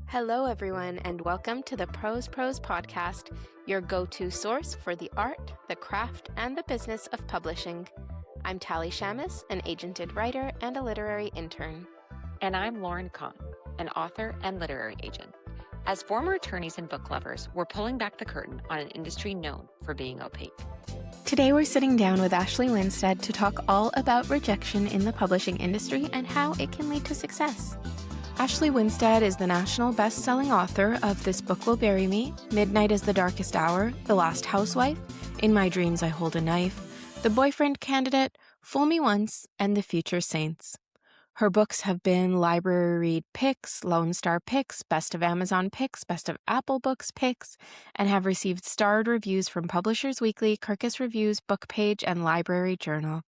Hello, everyone, and welcome to the Prose Pros podcast, your go-to source for the art, the craft, and the business of publishing. I'm Tally Shamus, an agented writer and a literary intern. And I'm Lauren Kahn, an author and literary agent. As former attorneys and book lovers, we're pulling back the curtain on an industry known for being opaque. Today, we're sitting down with Ashley Winstead to talk all about rejection in the publishing industry and how it can lead to success. Ashley Winstead is the national best-selling author of This Book Will Bury Me, Midnight is the Darkest Hour, The Last Housewife, In My Dreams I Hold a Knife, The Boyfriend Candidate, Fool Me Once, and The Future Saints. Her books have been Library Read Picks, Lone Star Picks, Best of Amazon Picks, Best of Apple Books Picks, and have received starred reviews from Publishers Weekly, Kirkus Reviews, Book Page, and Library Journal.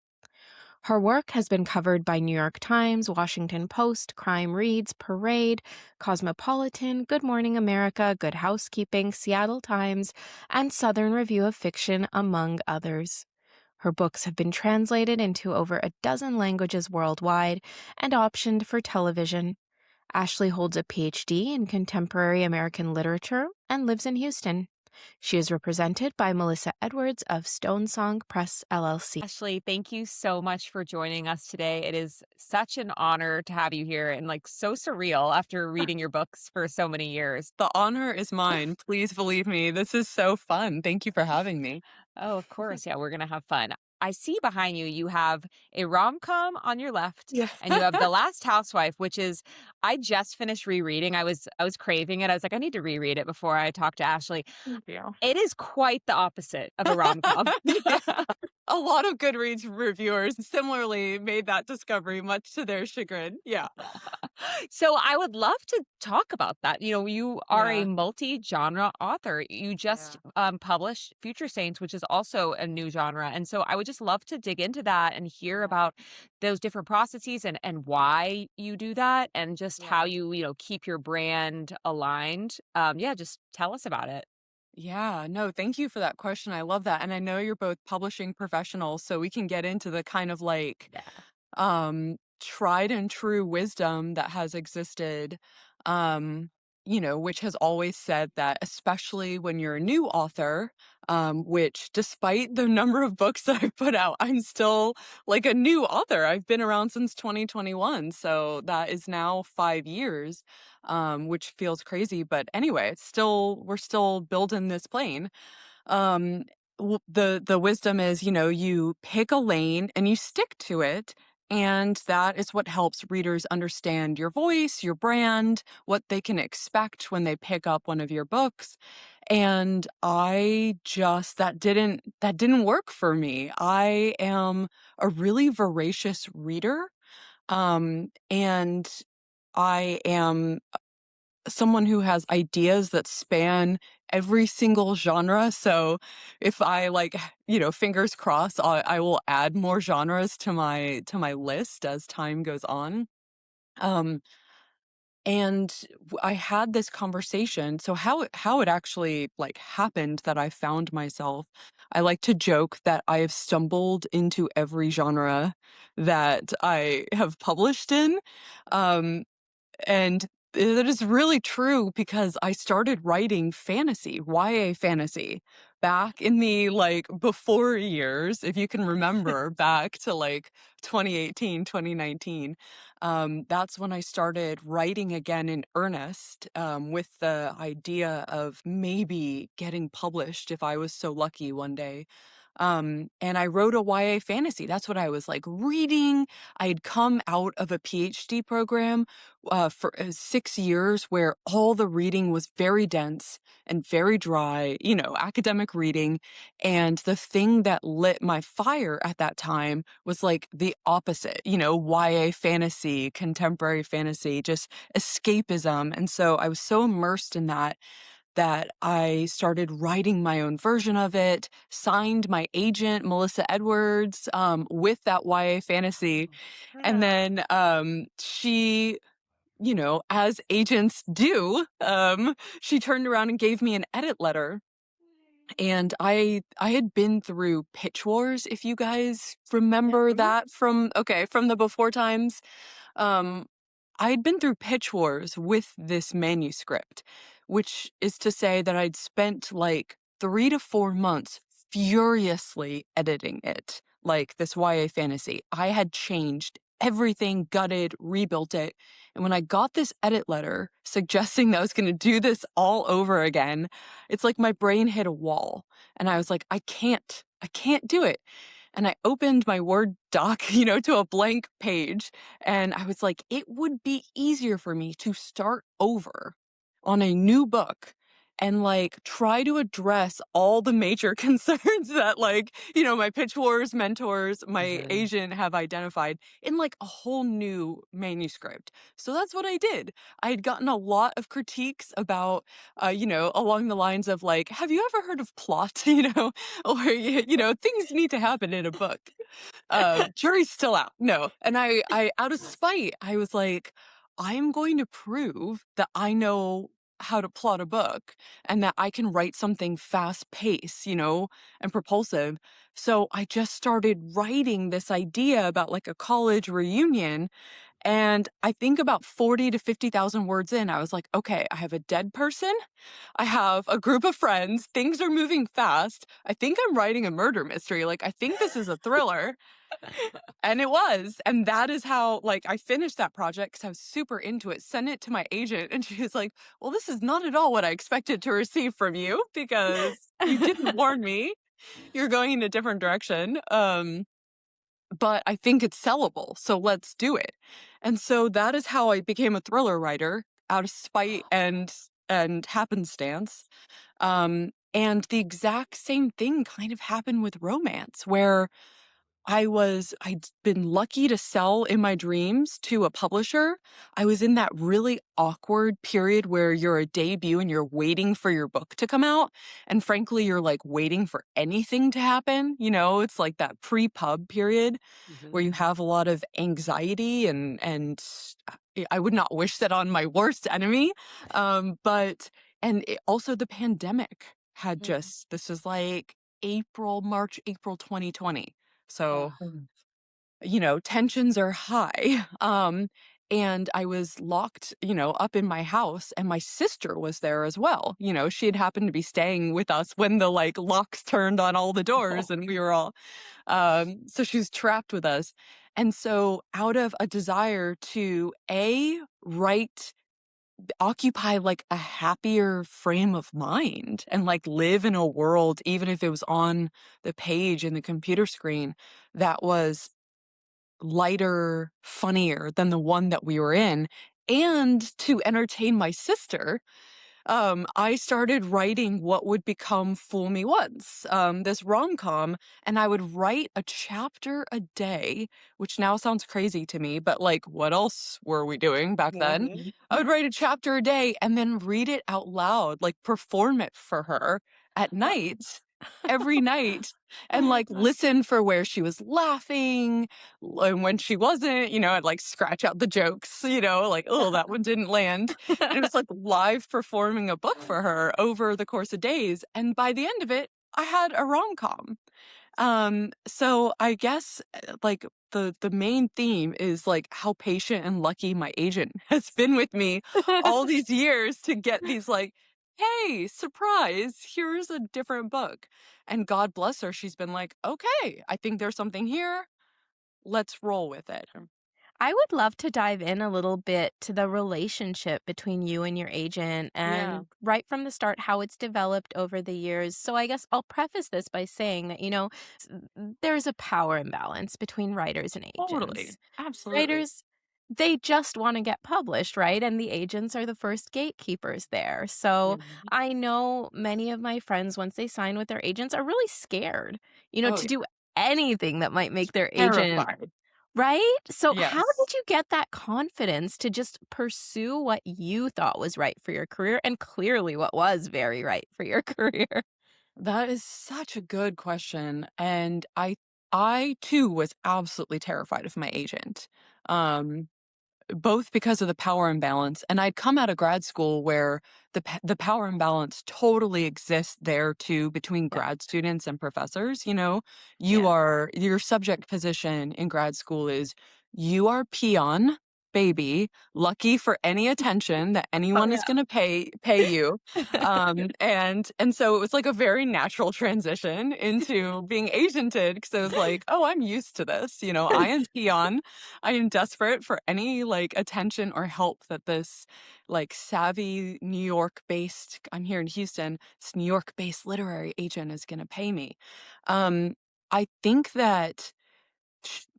Her work has been covered by New York Times, Washington Post, CrimeReads, Parade, Cosmopolitan, Good Morning America, Good Housekeeping, Seattle Times, and Southern Review of Fiction, among others. Her books have been translated into over a dozen languages worldwide and optioned for television. Ashley holds a Ph.D. in contemporary American literature and lives in Houston. She is represented by Melissa Edwards of Stonesong Press, LLC. Ashley, thank you so much for joining us today. It is such an honor to have you here and so surreal after reading your books for so many years. The honor is mine. Please believe me. This is so fun. Thank you for having me. Oh, of course. Yeah, we're going to have fun. I see behind you, you have a rom-com on your left, Yeah. and you have The Last Housewife, which is, I just finished rereading. I was craving it. I was like, I need to reread it before I talk to Ashley. Yeah. It is quite the opposite of a rom-com. A lot of Goodreads reviewers similarly made that discovery, much to their chagrin. Yeah. So I would love to talk about that. You are Yeah. a multi-genre author. You just published Future Saints, which is also a new genre. And so I would just love to dig into that and hear about those different processes and why you do that and just how you keep your brand aligned. Just tell us about it. Yeah, no, thank you for that question. I love that. And I know you're both publishing professionals, so we can get into the kind of tried and true wisdom that has existed, which has always said that, especially when you're a new author, which despite the number of books that I've put out, I'm still a new author. I've been around since 2021. So that is now 5 years, which feels crazy. But anyway, we're still building this plane. The wisdom is, you pick a lane and you stick to it. And that is what helps readers understand your voice, your brand, what they can expect when they pick up one of your books. And that didn't work for me. I am a really voracious reader. And I am someone who has ideas that span every single genre. So if I fingers crossed, I will add more genres to my list as time goes on. And I had this conversation. So how it actually happened that I found myself, I like to joke that I have stumbled into every genre that I have published in. And that is really true because I started writing fantasy, YA fantasy, back in the before years, if you can remember, back to 2018, 2019. That's when I started writing again in earnest, with the idea of maybe getting published if I was so lucky one day. And I wrote a YA fantasy. That's what I was reading. I had come out of a Ph.D. program for 6 years where all the reading was very dense and very dry, academic reading. And the thing that lit my fire at that time was the opposite, YA fantasy, contemporary fantasy, just escapism. And so I was so immersed in that I started writing my own version of it, signed my agent, Melissa Edwards, with that YA fantasy. And then she, as agents do, she turned around and gave me an edit letter. And I had been through Pitch Wars, if you guys remember that from the before times. I had been through pitch wars with this manuscript, which is to say that I'd spent like 3 to 4 months furiously editing it, like this YA fantasy. I had changed everything, gutted, rebuilt it. And when I got this edit letter suggesting that I was going to do this all over again, it's like my brain hit a wall. And I was like, I can't do it. And I opened my Word doc, to a blank page. And I was like, it would be easier for me to start over on a new book and like try to address all the major concerns that my pitch wars mentors, my agent have identified in like a whole new manuscript. So that's what I did. I had gotten a lot of critiques about, along the lines of like, have you ever heard of plot, or, things need to happen in a book. Jury's still out. No. And I, out of spite, I was like, I'm going to prove that I know how to plot a book and that I can write something fast paced, and propulsive. So I just started writing this idea about like a college reunion. And I think about 40 to 50,000 words in, I was like, okay, I have a dead person. I have a group of friends. Things are moving fast. I think I'm writing a murder mystery. Like, I think this is a thriller. And it was. And that is how, like, I finished that project because I was super into it, sent it to my agent. And she was like, well, this is not at all what I expected to receive from you because you didn't warn me. You're going in a different direction. But I think it's sellable. So let's do it. And so that is how I became a thriller writer out of spite and happenstance. And the exact same thing kind of happened with romance, where I'd been lucky to sell In My Dreams to a publisher. I was in that really awkward period where you're a debut and you're waiting for your book to come out. And frankly, you're like waiting for anything to happen. It's like that pre-pub period where you have a lot of anxiety and I would not wish that on my worst enemy. Also the pandemic had this was like March, April 2020. So, tensions are high. And I was locked, up in my house, and my sister was there as well. She had happened to be staying with us when the like locks turned on all the doors and we were all, so she was trapped with us. And so out of a desire to occupy like a happier frame of mind and like live in a world, even if it was on the page in the computer screen, that was lighter, funnier than the one that we were in, and to entertain my sister, I started writing what would become Fool Me Once, this rom-com, and I would write a chapter a day, which now sounds crazy to me, but like, what else were we doing back then? I would write a chapter a day and then read it out loud, like perform it for her at night, every night, and like listen for where she was laughing, and when she wasn't, I'd like scratch out the jokes, like, oh, that one didn't land. And it was like live performing a book for her over the course of days. And by the end of it, I had a rom-com. So I guess like the main theme is like how patient and lucky my agent has been with me all these years to get these like, hey, surprise, here's a different book. And God bless her, she's been like, okay, I think there's something here. Let's roll with it. I would love to dive in a little bit to the relationship between you and your agent and right from the start how it's developed over the years. So I guess I'll preface this by saying that, there's a power imbalance between writers and agents. Totally. Absolutely. Writers, they just want to get published, right? And the agents are the first gatekeepers there. So I know many of my friends, once they sign with their agents, are really scared, to do anything that might make their agent Terrified. right? So how Yes. did you get that confidence to just pursue what you thought was right for your career and clearly what was very right for your career? That is such a good question. And I too was absolutely terrified of my agent. Both because of the power imbalance, and I'd come out of grad school where the power imbalance totally exists there too between grad students and professors. Your subject position in grad school is you are peon baby, lucky for any attention that anyone is going to pay you. And so it was like a very natural transition into being agented, because I was like, oh, I'm used to this. I am peon. I am desperate for any like attention or help that this like savvy New York based, I'm here in Houston, this New York based literary agent is going to pay me. I think that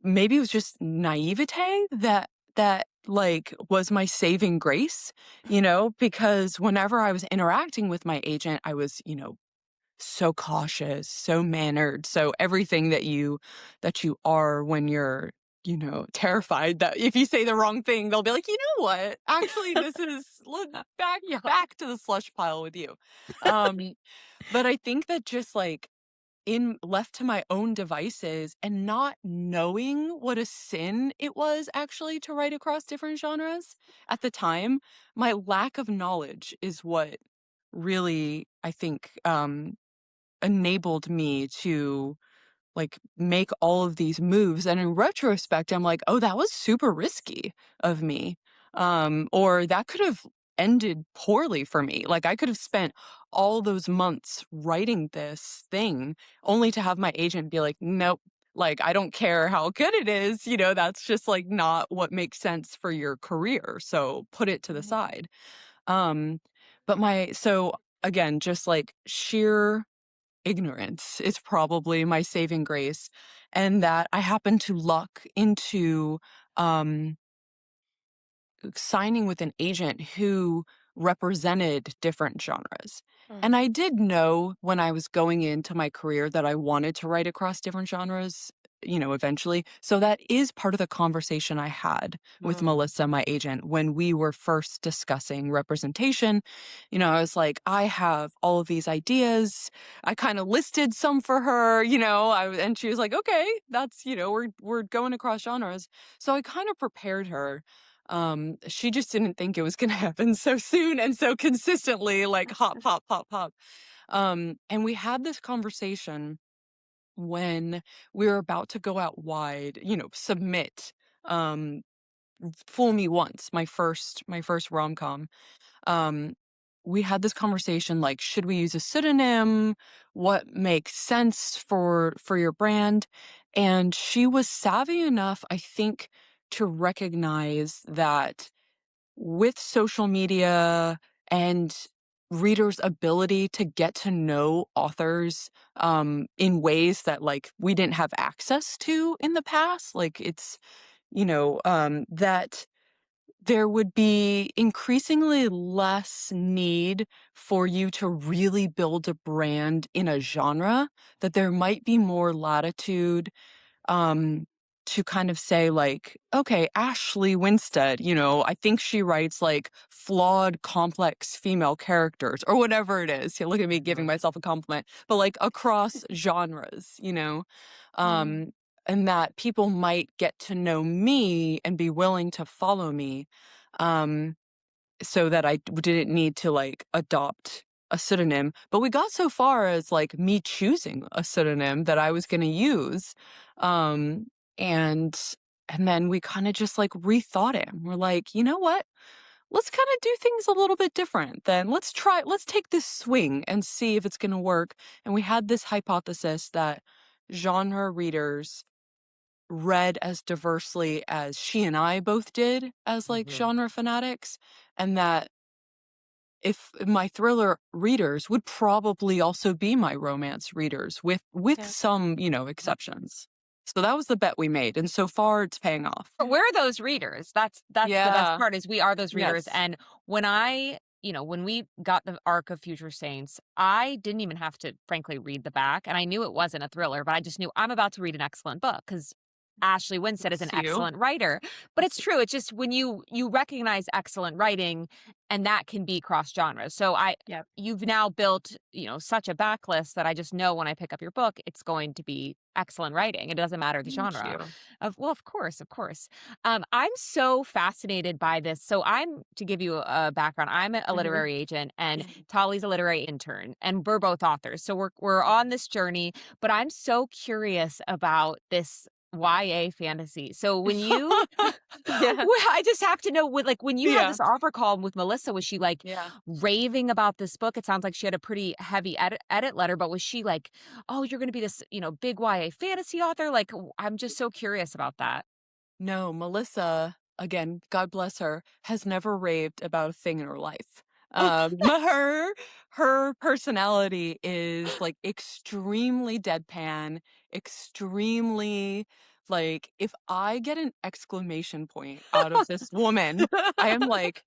maybe it was just naivete that like was my saving grace, because whenever I was interacting with my agent, I was, so cautious, so mannered, so everything that you are when you're, terrified that if you say the wrong thing, they'll be like, you know what? Actually, this is back to the slush pile with you. But I think that just like in left to my own devices and not knowing what a sin it was actually to write across different genres at the time, my lack of knowledge is what really, I think, enabled me to like make all of these moves. And in retrospect, I'm like, oh, that was super risky of me. Or that could have ended poorly for me. Like I could have spent all those months writing this thing only to have my agent be like, nope, like I don't care how good it is, that's just like not what makes sense for your career. So put it to the side. So again, just like sheer ignorance is probably my saving grace, and that I happen to luck into um, signing with an agent who represented different genres. And I did know when I was going into my career that I wanted to write across different genres, eventually. So that is part of the conversation I had with Melissa, my agent, when we were first discussing representation. I was like, I have all of these ideas. I kind of listed some for her, and she was like, okay, that's, we're going across genres. So I kind of prepared her. She just didn't think it was going to happen so soon and so consistently, like hop, hop, hop, hop. And we had this conversation when we were about to go out wide, submit, Fool Me Once, my first rom-com. Um, we had this conversation like, should we use a pseudonym? What makes sense for your brand? And she was savvy enough, I think, to recognize that with social media and readers' ability to get to know authors in ways that like we didn't have access to in the past, like it's, that there would be increasingly less need for you to really build a brand in a genre, that there might be more latitude um, to kind of say like, okay, Ashley Winstead, I think she writes like flawed, complex female characters or whatever it is. Look at me giving myself a compliment, but like across genres, and that people might get to know me and be willing to follow me. So that I didn't need to like adopt a pseudonym. But we got so far as like me choosing a pseudonym that I was going to use. Um, and and then we kind of just like rethought it. We're like, you know what? Let's kind of do things a little bit different. Then let's take this swing and see if it's going to work. And we had this hypothesis that genre readers read as diversely as she and I both did as like genre fanatics, and that if my thriller readers would probably also be my romance readers with some, exceptions. So that was the bet we made, and so far it's paying off. But we're those readers. That's the best part, is we are those readers. Yes. And when we got the arc of Future Saints, I didn't even have to frankly read the back, and I knew it wasn't a thriller, but I just knew I'm about to read an excellent book because Ashley Winstead is an It's you. excellent writer. But it's true. It's just when you recognize excellent writing, and that can be cross genres. So you've now built, such a backlist that I just know when I pick up your book, it's going to be excellent writing. It doesn't matter the Thank genre. you. Of course. I'm so fascinated by this. So to give you a background, I'm a literary agent, and Tali's a literary intern, and we're both authors. So we're on this journey, but I'm so curious about this YA fantasy. So when you Yeah. well, I just have to know with like when you had Yeah. this offer call with Melissa, was she like Yeah. raving about this book? It sounds like she had a pretty heavy edit letter, but was she like, "Oh, you're going to be this, big YA fantasy author?" Like I'm just so curious about that. No, Melissa, again, God bless her, has never raved about a thing in her life. Her personality is like extremely deadpan, extremely like if I get an exclamation point out of this woman, I am like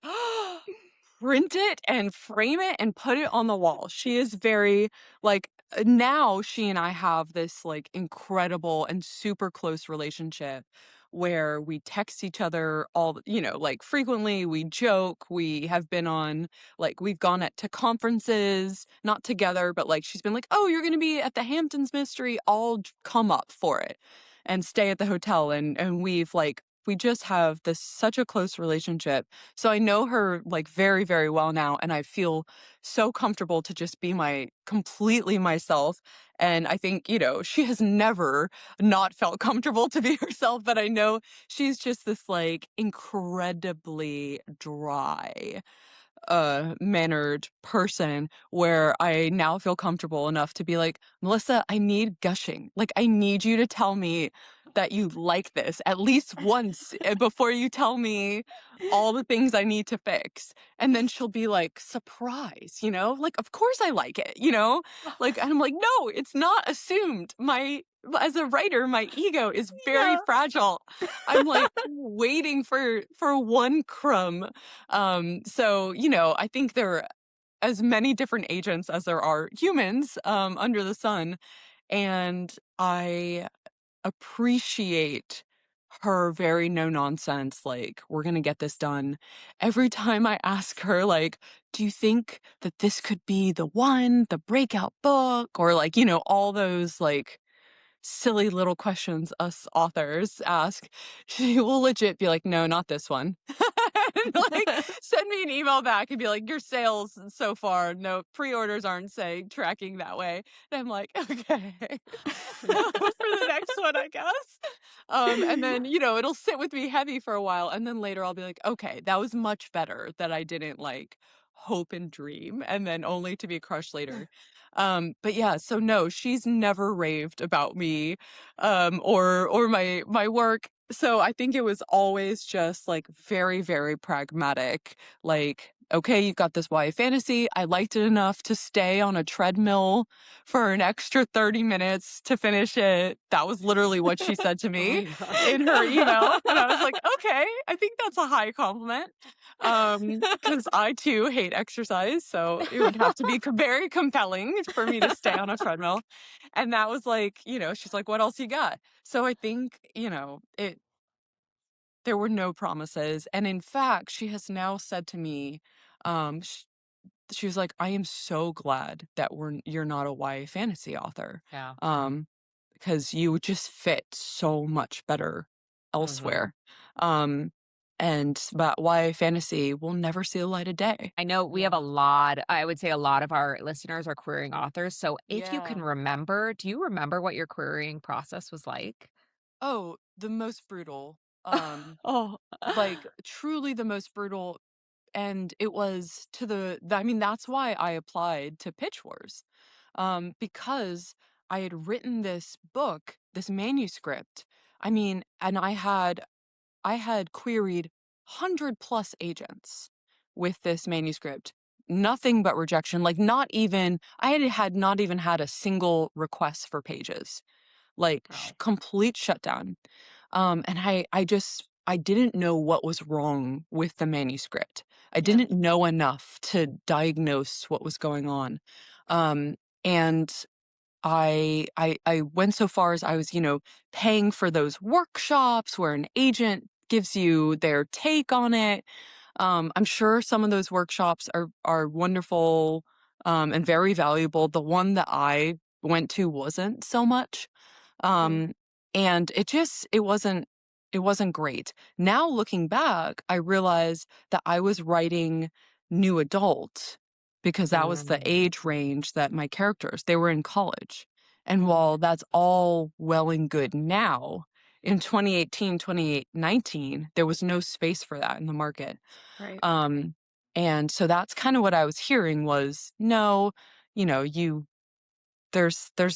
print it and frame it and put it on the wall. She is very like now she and I have this like incredible and super close relationship where we text each other like frequently, we joke, we have been on, like, we've gone to conferences, not together, but like, she's been like, oh, you're going to be at the Hamptons Mystery, I'll come up for it and stay at the hotel. And we just have this such a close relationship. So I know her like very, very well now. And I feel so comfortable to just be completely myself. And I think, she has never not felt comfortable to be herself, but I know she's just this like incredibly dry mannered person where I now feel comfortable enough to be like, Melissa, I need gushing. Like, I need you to tell me that you like this at least once before you tell me all the things I need to fix. And then she'll be like, surprise, like, of course I like it, like, and I'm like, no, it's not assumed. As a writer, my ego is very Yeah. fragile. I'm like waiting for one crumb. So, I think there are as many different agents as there are humans, under the sun. And I appreciate her very no nonsense, like, we're going to get this done. Every time I ask her, like, do you think that this could be the breakout book? Or like, all those like silly little questions us authors ask, she will legit be like, no, not this one. And like send me an email back and be like, your sales so far, no pre-orders aren't tracking that way. And I'm like, okay. For the next one, I guess. And then, it'll sit with me heavy for a while. And then later I'll be like, okay, that was much better that I didn't like hope and dream and then only to be crushed later. But yeah, so no, she's never raved about me, or my work. So I think it was always just like very, very pragmatic. Like, okay, you've got this YA fantasy. I liked it enough to stay on a treadmill for an extra 30 minutes to finish it. That was literally what she said to Oh me my God. in her email. And I was like, okay, I think that's a high compliment. Because I too hate exercise. So it would have to be very compelling for me to stay on a treadmill. And that was like, she's like, what else you got? So I think, there were no promises. And in fact, she has now said to me, she was like, I am so glad that you're not a YA fantasy author. Yeah. Because you would just fit so much better Mhm. elsewhere. Um, but YA fantasy will never see the light of day. I know we have I would say a lot of our listeners are querying authors. So if you can Yeah. remember, do you remember what your querying process was like? Oh, the most brutal. Oh. Like truly the most brutal. And it was I mean, that's why I applied to Pitch Wars. Because I had written this book, this manuscript. I mean, and I had queried 100 plus agents with this manuscript. Nothing but rejection. Like I had not even had a single request for pages. Like Wow. complete shutdown. And I didn't know what was wrong with the manuscript. I Yeah. didn't know enough to diagnose what was going on. And I went so far as I was, paying for those workshops where an agent gives you their take on it. I'm sure some of those workshops are wonderful, and very valuable. The one that I went to wasn't so much. Mm. Um, and it wasn't great. Now looking back, I realize that I was writing new adult because that was the Mm. age range that my characters, they were in college. And Mhm. while that's all well and good now, in 2018, 2019, there was no space for that in the market. Right. And so that's kind of what I was hearing was, no, there's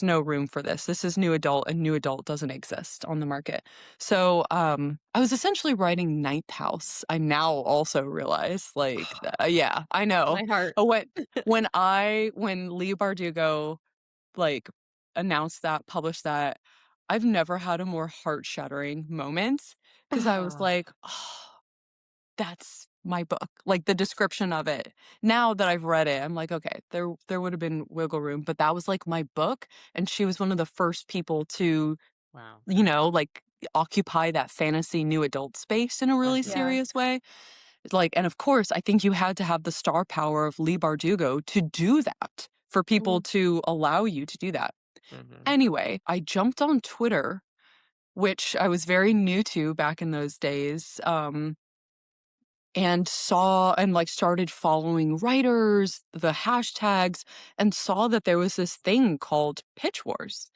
no room for this. This is new adult, and new adult doesn't exist on the market. So I was essentially writing Ninth House. I now also realize, yeah, I know. My heart. When Leigh Bardugo like announced that, published that, I've never had a more heart-shattering moment because I was like, oh, that's my book. Like the description of it. Now that I've read it, I'm like, okay, there would have been wiggle room, but that was like my book, and she was one of the first people to, Wow. like occupy that fantasy new adult space in a really Yeah. serious way. Like, and of course, I think you had to have the star power of Leigh Bardugo to do that, for people to allow you to do that. Anyway, I jumped on Twitter, which I was very new to back in those days. And saw and like started following writers, the hashtags, and saw that there was this thing called Pitch Wars.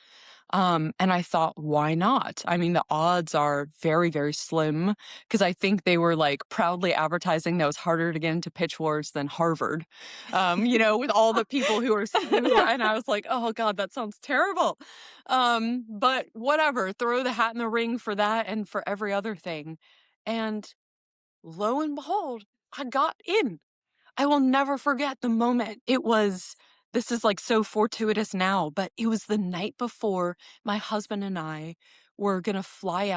And I thought, why not? I mean, the odds are very, very slim, because I think they were like proudly advertising that it was harder to get into Pitch Wars than Harvard, with all the people who are, and I was like, oh God, that sounds terrible. But whatever, throw the hat in the ring for that and for every other thing. And lo and behold, I got in. I will never forget the moment. This is like so fortuitous now, but it was the night before my husband and I were going to fly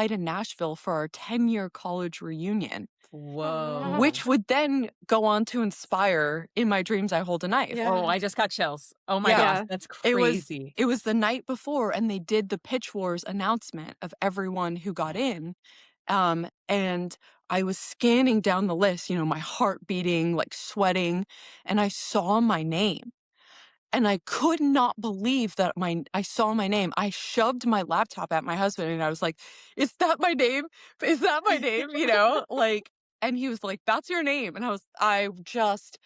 to Nashville for our 10-year college reunion, Whoa. which would then go on to inspire In My Dreams I Hold a Knife. Yeah. Oh, I just got chills. Oh my Yeah. gosh, that's It crazy. was the night before, and they did the Pitch Wars announcement of everyone who got in. And I was scanning down the list, my heart beating, like sweating, and I saw my name. And I could not believe that I saw my name. I shoved my laptop at my husband and I was like, "Is that my name? Is that my name?" And he was like, "That's your name." And I just,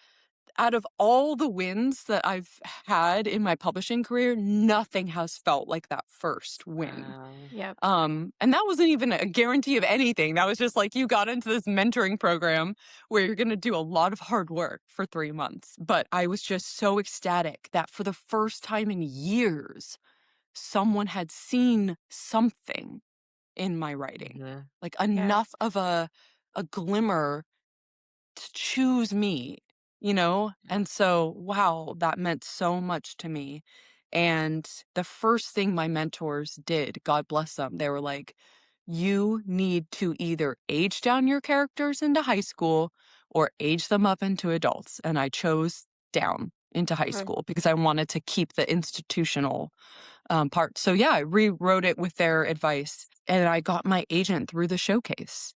out of all the wins that I've had in my publishing career, nothing has felt like that first win. Wow. Yep. And that wasn't even a guarantee of anything. That was just like, you got into this mentoring program where you're going to do a lot of hard work for 3 months. But I was just so ecstatic that for the first time in years, someone had seen something in my writing, like enough of a glimmer to choose me. And so, wow, that meant so much to me. And the first thing my mentors did, God bless them, they were like, you need to either age down your characters into high school or age them up into adults. And I chose down into high school because I wanted to keep the institutional part. So yeah, I rewrote it with their advice, and I got my agent through the showcase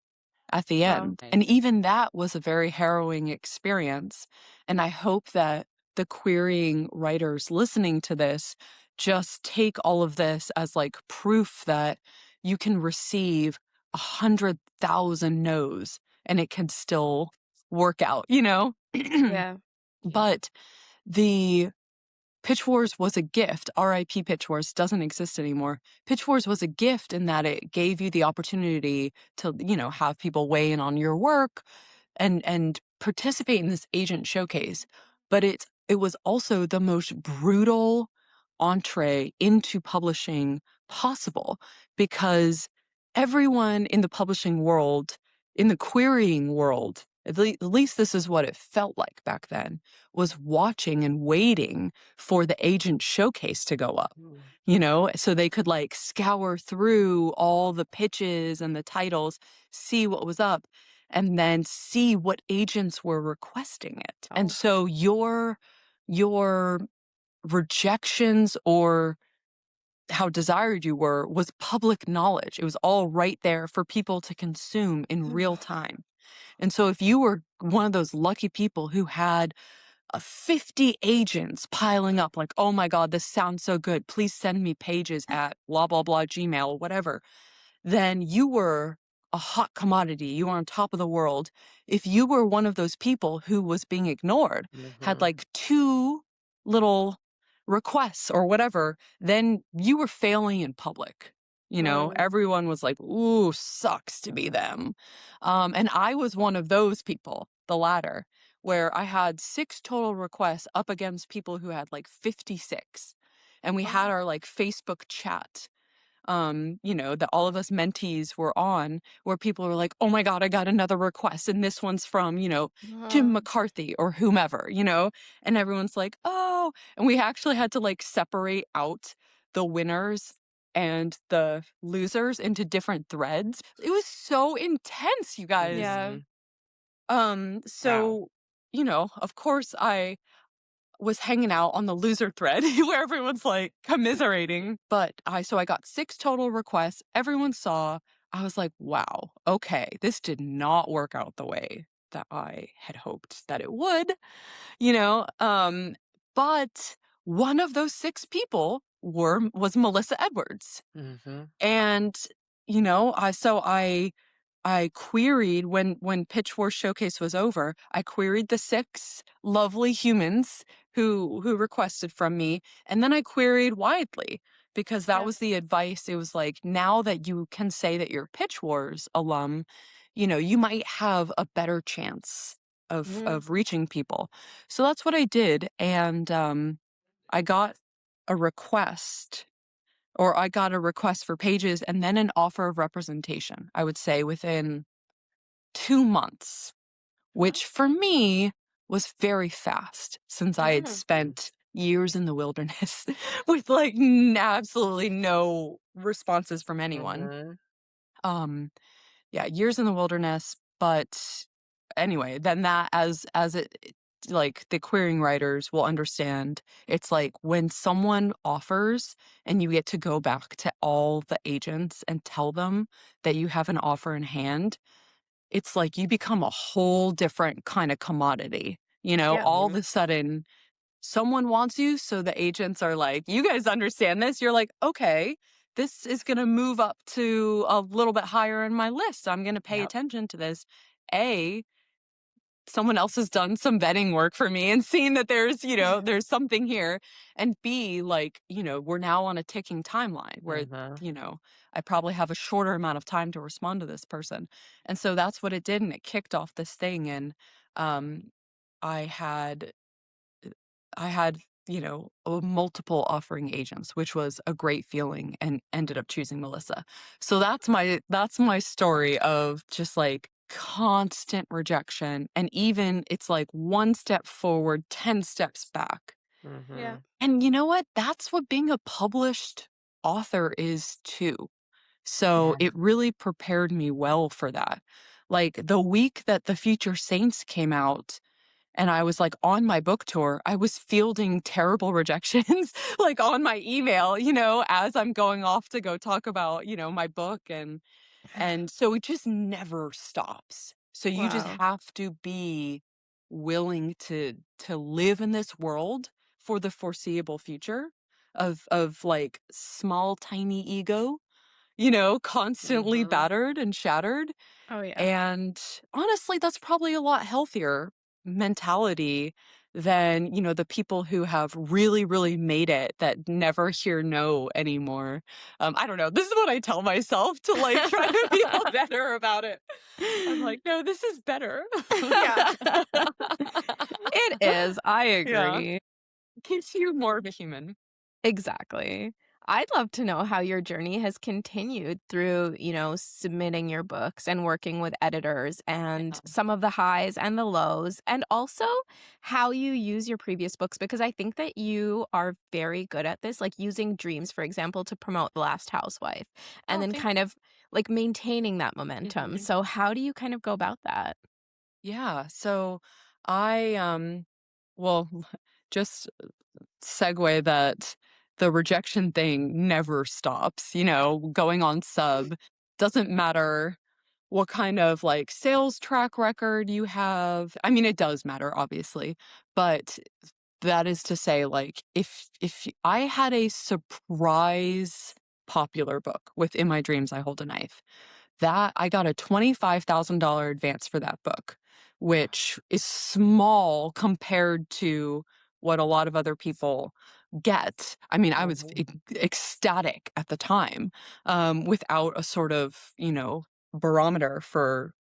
at the Wow. end. And even that was a very harrowing experience. And I hope that the querying writers listening to this just take all of this as like proof that you can receive 100,000 no's and it can still work out. Yeah. But the Pitch Wars was a gift. RIP Pitch Wars doesn't exist anymore. Pitch Wars was a gift in that it gave you the opportunity to, have people weigh in on your work and participate in this agent showcase. But it was also the most brutal entree into publishing possible, because everyone in the publishing world, in the querying world, at least this is what it felt like back then, was watching and waiting for the agent showcase to go up, so they could like scour through all the pitches and the titles, see what was up, and then see what agents were requesting it. And so your rejections or how desired you were was public knowledge. It was all right there for people to consume in real time. And so if you were one of those lucky people who had 50 agents piling up, like, oh my God, this sounds so good, please send me pages at blah, blah, blah, Gmail, whatever, then you were a hot commodity. You were on top of the world. If you were one of those people who was being ignored, had like 2 little requests or whatever, then you were failing in public. You know, everyone was like, ooh, sucks to be them. And I was one of those people, the latter, where I had 6 total requests up against people who had like 56. And we had our like Facebook chat, you know, that all of us mentees were on, where people were like, oh my God, I got another request. And this one's from, you know, Jim McCarthy or whomever, you know, and everyone's like, oh, and we actually had to like separate out the winners and the losers into different threads. It was so intense, you guys. Yeah. So, you know, of course I was hanging out on the loser thread where everyone's like commiserating. But I got 6 total requests. Everyone saw. I was like, wow, okay, this did not work out the way that I had hoped that it would, you know. But one of those 6 people was Melissa Edwards. And, you know, I queried when Pitch War Showcase was over, I queried the 6 lovely humans who requested from me, and then I queried widely because that was the advice. It was like, now that you can say that you're Pitch Wars alum, you know, you might have a better chance of reaching people. So that's what I did, and I got a request for pages and then an offer of representation, I would say within 2 months, which for me was very fast since I had spent years in the wilderness with like absolutely no responses from anyone. Yeah, years in the wilderness, but anyway, then that as it like the querying writers will understand, it's like when someone offers and you get to go back to all the agents and tell them that you have an offer in hand, it's like you become a whole different kind of commodity. You know, all of a sudden someone wants you, so the agents are like, you guys understand this? You're like, okay, this is going to move up to a little bit higher in my list. I'm going to pay attention to this. A, someone else has done some vetting work for me and seen that there's, you know, there's something here. And B, like, you know, we're now on a ticking timeline where, you know, I probably have a shorter amount of time to respond to this person. And so that's what it did. And it kicked off this thing. And I had, you know, multiple offering agents, which was a great feeling, and ended up choosing Melissa. So that's my story of just like constant rejection. And even it's like 1 step forward, 10 steps back. Yeah. And you know what? That's what being a published author is too. So it really prepared me well for that. Like the week that The Future Saints came out, and I was like on my book tour, I was fielding terrible rejections like on my email, you know, as I'm going off to go talk about, you know, my book. And so it just never stops. So you just have to be willing to live in this world for the foreseeable future of like small, tiny ego, you know, constantly battered and shattered. Oh, yeah. And honestly, that's probably a lot healthier mentality than, you know, the people who have really, really made it that never hear no anymore. I don't know. This is what I tell myself to like try to feel better about it. I'm like, no, this is better. Yeah. It is. I agree. Keeps you more of a human. Exactly. I'd love to know how your journey has continued through, you know, submitting your books and working with editors, and some of the highs and the lows, and also how you use your previous books, because I think that you are very good at this, like using dreams, for example, to promote The Last Housewife, and then kind of like maintaining that momentum. So how do you kind of go about that? Yeah. So I well, just segue that the rejection thing never stops, you know, going on sub. Doesn't matter what kind of like sales track record you have. I mean, it does matter, obviously, but that is to say, like, if I had a surprise popular book with In My Dreams I Hold a Knife, that I got a $25,000 advance for that book, which is small compared to what a lot of other people get. I mean, I was Mhm. ecstatic at the time, without a sort of, barometer for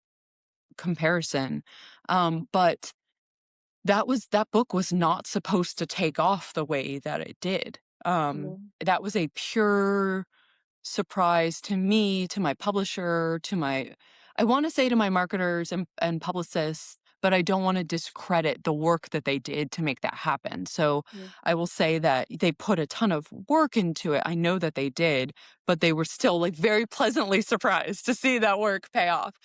comparison. But that book was not supposed to take off the way that it did. Mhm. That was a pure surprise to me, to my publisher, I want to say to my marketers and publicists, but I don't want to discredit the work that they did to make that happen. So Mhm. I will say that they put a ton of work into it. I know that they did, but they were still like very pleasantly surprised to see that work pay off.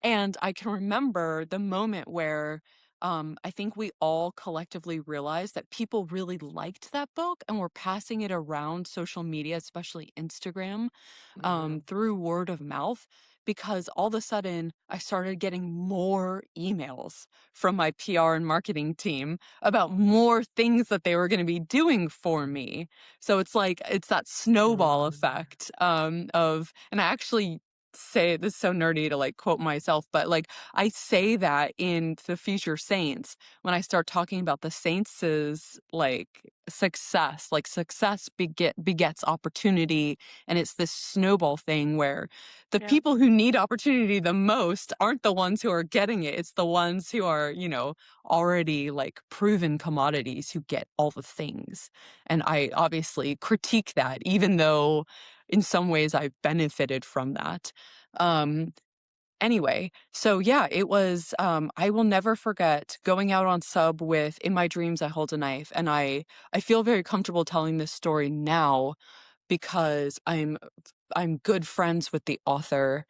And I can remember the moment where I think we all collectively realized that people really liked that book and were passing it around social media, especially Instagram, Mhm. through word of mouth, because all of a sudden I started getting more emails from my PR and marketing team about more things that they were going to be doing for me. So it's like, it's that snowball Mhm. effect, and I actually say this is so nerdy to like quote myself, but like I say that in the Future Saints when I start talking about the Saints' like success, like success begets opportunity, and it's this snowball thing where the Yeah. people who need opportunity the most aren't the ones who are getting it. It's the ones who are, already like proven commodities who get all the things. And I obviously critique that, even though in some ways I've benefited from that. Um, Anyway, so yeah, it was, I will never forget going out on sub with In My Dreams I Hold a Knife. And I feel very comfortable telling this story now because I'm good friends with the author,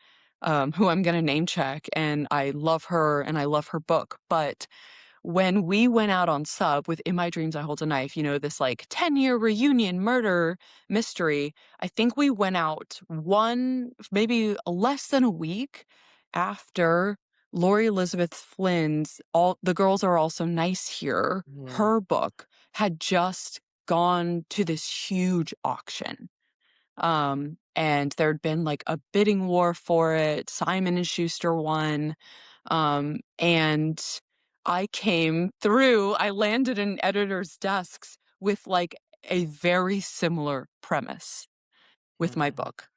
who I'm going to name check, and I love her and I love her book. But when we went out on sub with In My Dreams I Hold a Knife, this like 10-year reunion murder mystery, I think we went out maybe less than a week after Lori Elizabeth Flynn's All the Girls Are Also Nice Here, Mhm. her book had just gone to this huge auction. And there'd been like a bidding war for it. Simon and Schuster won. And I landed in editors' desks with like a very similar premise with my Mhm. book.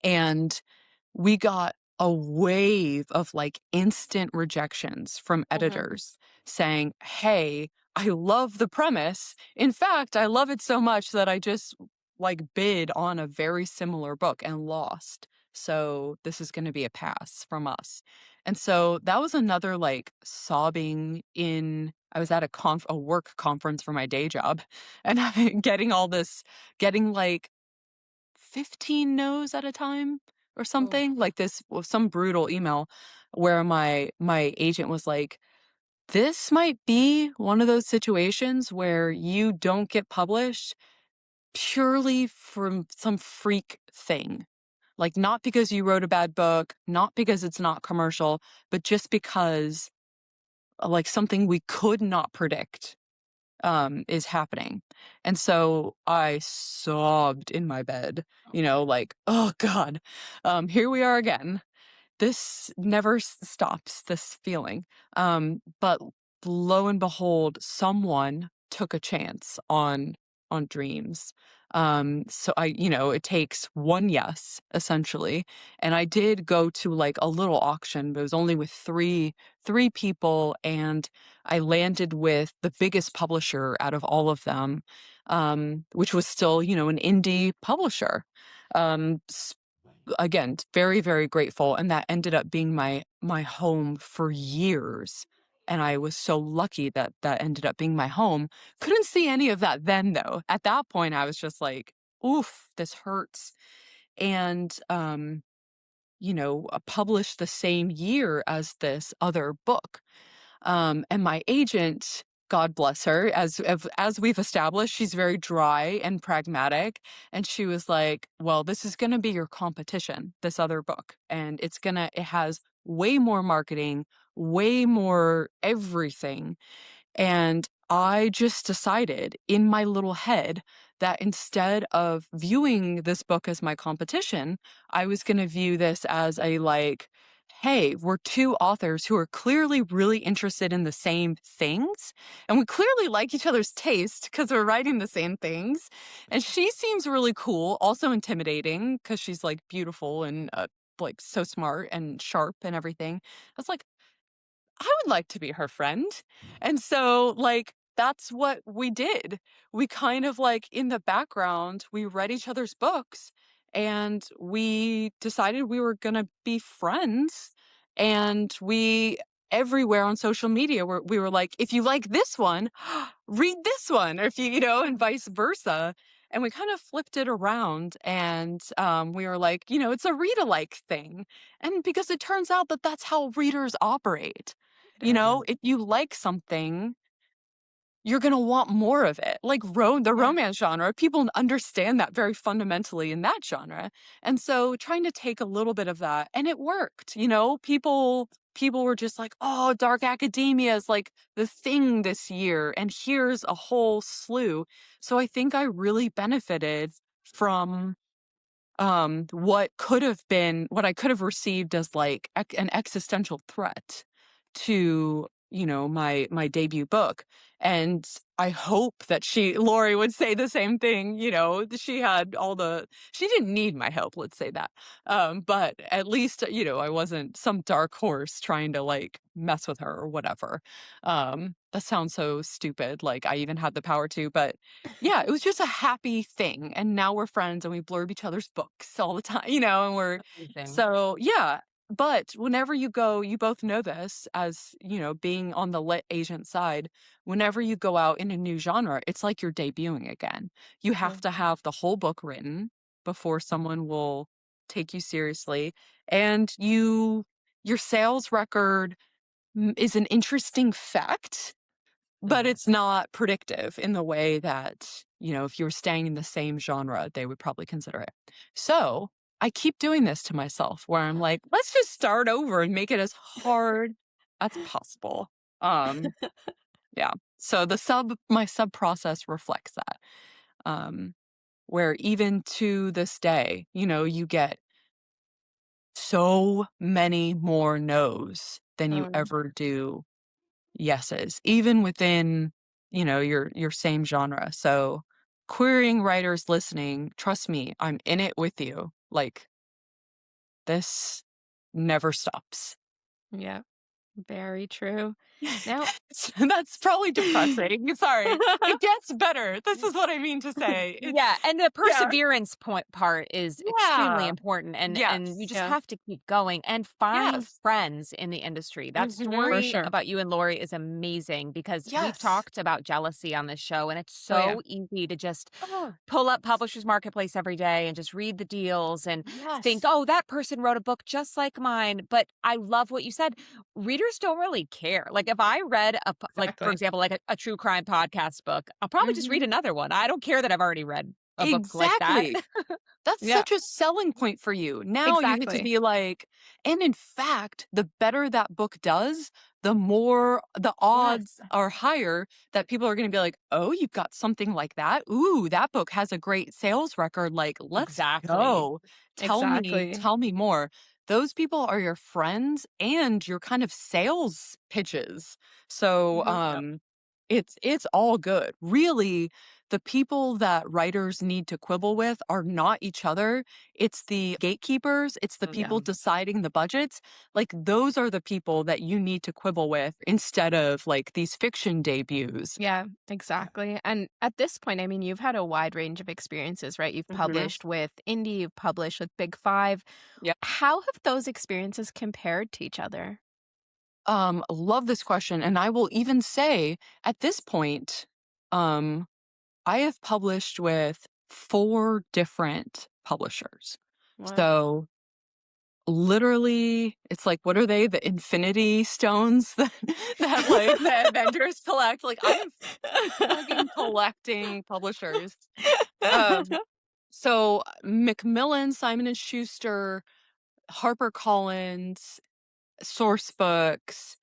And we got a wave of like instant rejections from Mhm. editors saying, "Hey, I love the premise. In fact, I love it so much that I just like bid on a very similar book and lost. So this is going to be a pass from us." And so that was another like sobbing in. I was at a work conference for my day job, and I'm getting like 15 no's at a time or Oh. something like this, some brutal email where my agent was like, "This might be one of those situations where you don't get published purely from some freak thing. Like not because you wrote a bad book, not because it's not commercial, but just because like something we could not predict is happening." And so I sobbed in my bed, like, oh God, here we are again. This never stops, this feeling. But lo and behold, someone took a chance on dreams. So it takes one yes, essentially. And I did go to like a little auction, but it was only with three people, and I landed with the biggest publisher out of all of them, which was still, an indie publisher. Um, Again, very, very grateful. And that ended up being my home for years. And I was so lucky that that ended up being my home. Couldn't see any of that then, though. At that point, I was just like, oof, this hurts. And, published the same year as this other book. And my agent, God bless her, as we've established, she's very dry and pragmatic. And she was like, "Well, this is going to be your competition, this other book, and it has way more marketing, way more everything." And I just decided in my little head that instead of viewing this book as my competition, I was going to view this as a like hey, we're two authors who are clearly really interested in the same things. And we clearly like each other's taste because we're writing the same things. And she seems really cool, also intimidating because she's like beautiful and like so smart and sharp and everything. I was like, I would like to be her friend. And so, like, that's what we did. We kind of like in the background, we read each other's books and we decided we were going to be friends. And we, everywhere on social media, we were like, if you like this one, read this one. Or if you, and vice versa. And we kind of flipped it around and we were like, it's a read alike thing. And because it turns out that that's how readers operate. It is. If you like something, you're going to want more of it. Like the Yeah. romance genre, people understand that very fundamentally in that genre. And so trying to take a little bit of that, and it worked, people were just like, oh, dark academia is like the thing this year. And here's a whole slew. So I think I really benefited from what I could have received as like an existential threat to my debut book. And I hope that Lori would say the same thing. She didn't need my help, let's say that. But at least I wasn't some dark horse trying to like mess with her or whatever. That sounds so stupid, like I even had the power to, but yeah, it was just a happy thing. And now we're friends and we blurb each other's books all the time, and Amazing. so yeah. But whenever you go, you both know this as, being on the lit agent side, whenever you go out in a new genre, it's like you're debuting again. You have to have the whole book written before someone will take you seriously. And your sales record is an interesting fact, but it's not predictive in the way that, if you were staying in the same genre, they would probably consider it. So I keep doing this to myself where I'm like, let's just start over and make it as hard as possible. Yeah. So my sub process reflects that. Where even to this day, you get so many more no's than you ever do yeses, even within, your same genre. So querying writers listening, trust me, I'm in it with you. Like, this never stops. Yeah. Very true. Now, That's probably depressing. Sorry. It gets better. This is what I mean to say. Yeah, and the Yeah. perseverance part is extremely Yeah. important, and you Yes. just yeah, have to keep going and find Yes. friends in the industry. That for story sure. about you and Lori is amazing because we've Yes. talked about jealousy on this show, and it's Oh, yeah. so easy to just Oh, pull up Publishers Marketplace every day and just read the deals and think, yes. "Oh, that person wrote a book just like mine." But I love what you said. Readers don't really care. Like if I read like for Exactly. example, like a true crime podcast book, I'll probably just read another one. I don't care that I've already read a book like that. Exactly. That's Yeah, such a selling point for you. Now you get to Exactly. be like, and in fact, the better that book does, the more the yes, odds are higher that people are going to be like, oh, you've got something like that. Ooh, that book has a great sales record. Like, let's exactly. go. Exactly. Tell me more. Those people are your friends and your kind of sales pitches. So, Yep. it's all good. Really, the people that writers need to quibble with are not each other. It's the gatekeepers. It's the Yeah. people deciding the budgets. Like those are the people that you need to quibble with instead of like these fiction debuts. Yeah, exactly. And at this point, I mean, you've had a wide range of experiences, right? You've Mm-hmm. published with indie, you've published with Big Five. Yeah. How have those experiences compared to each other? Love this question. And I will even say at this point, um, I have published with 4 different publishers. Wow. So literally, it's like, what are they? The Infinity Stones that like the Avengers collect. Like I'm fucking collecting publishers. Um, so Macmillan, Simon and Schuster, HarperCollins, Source Books.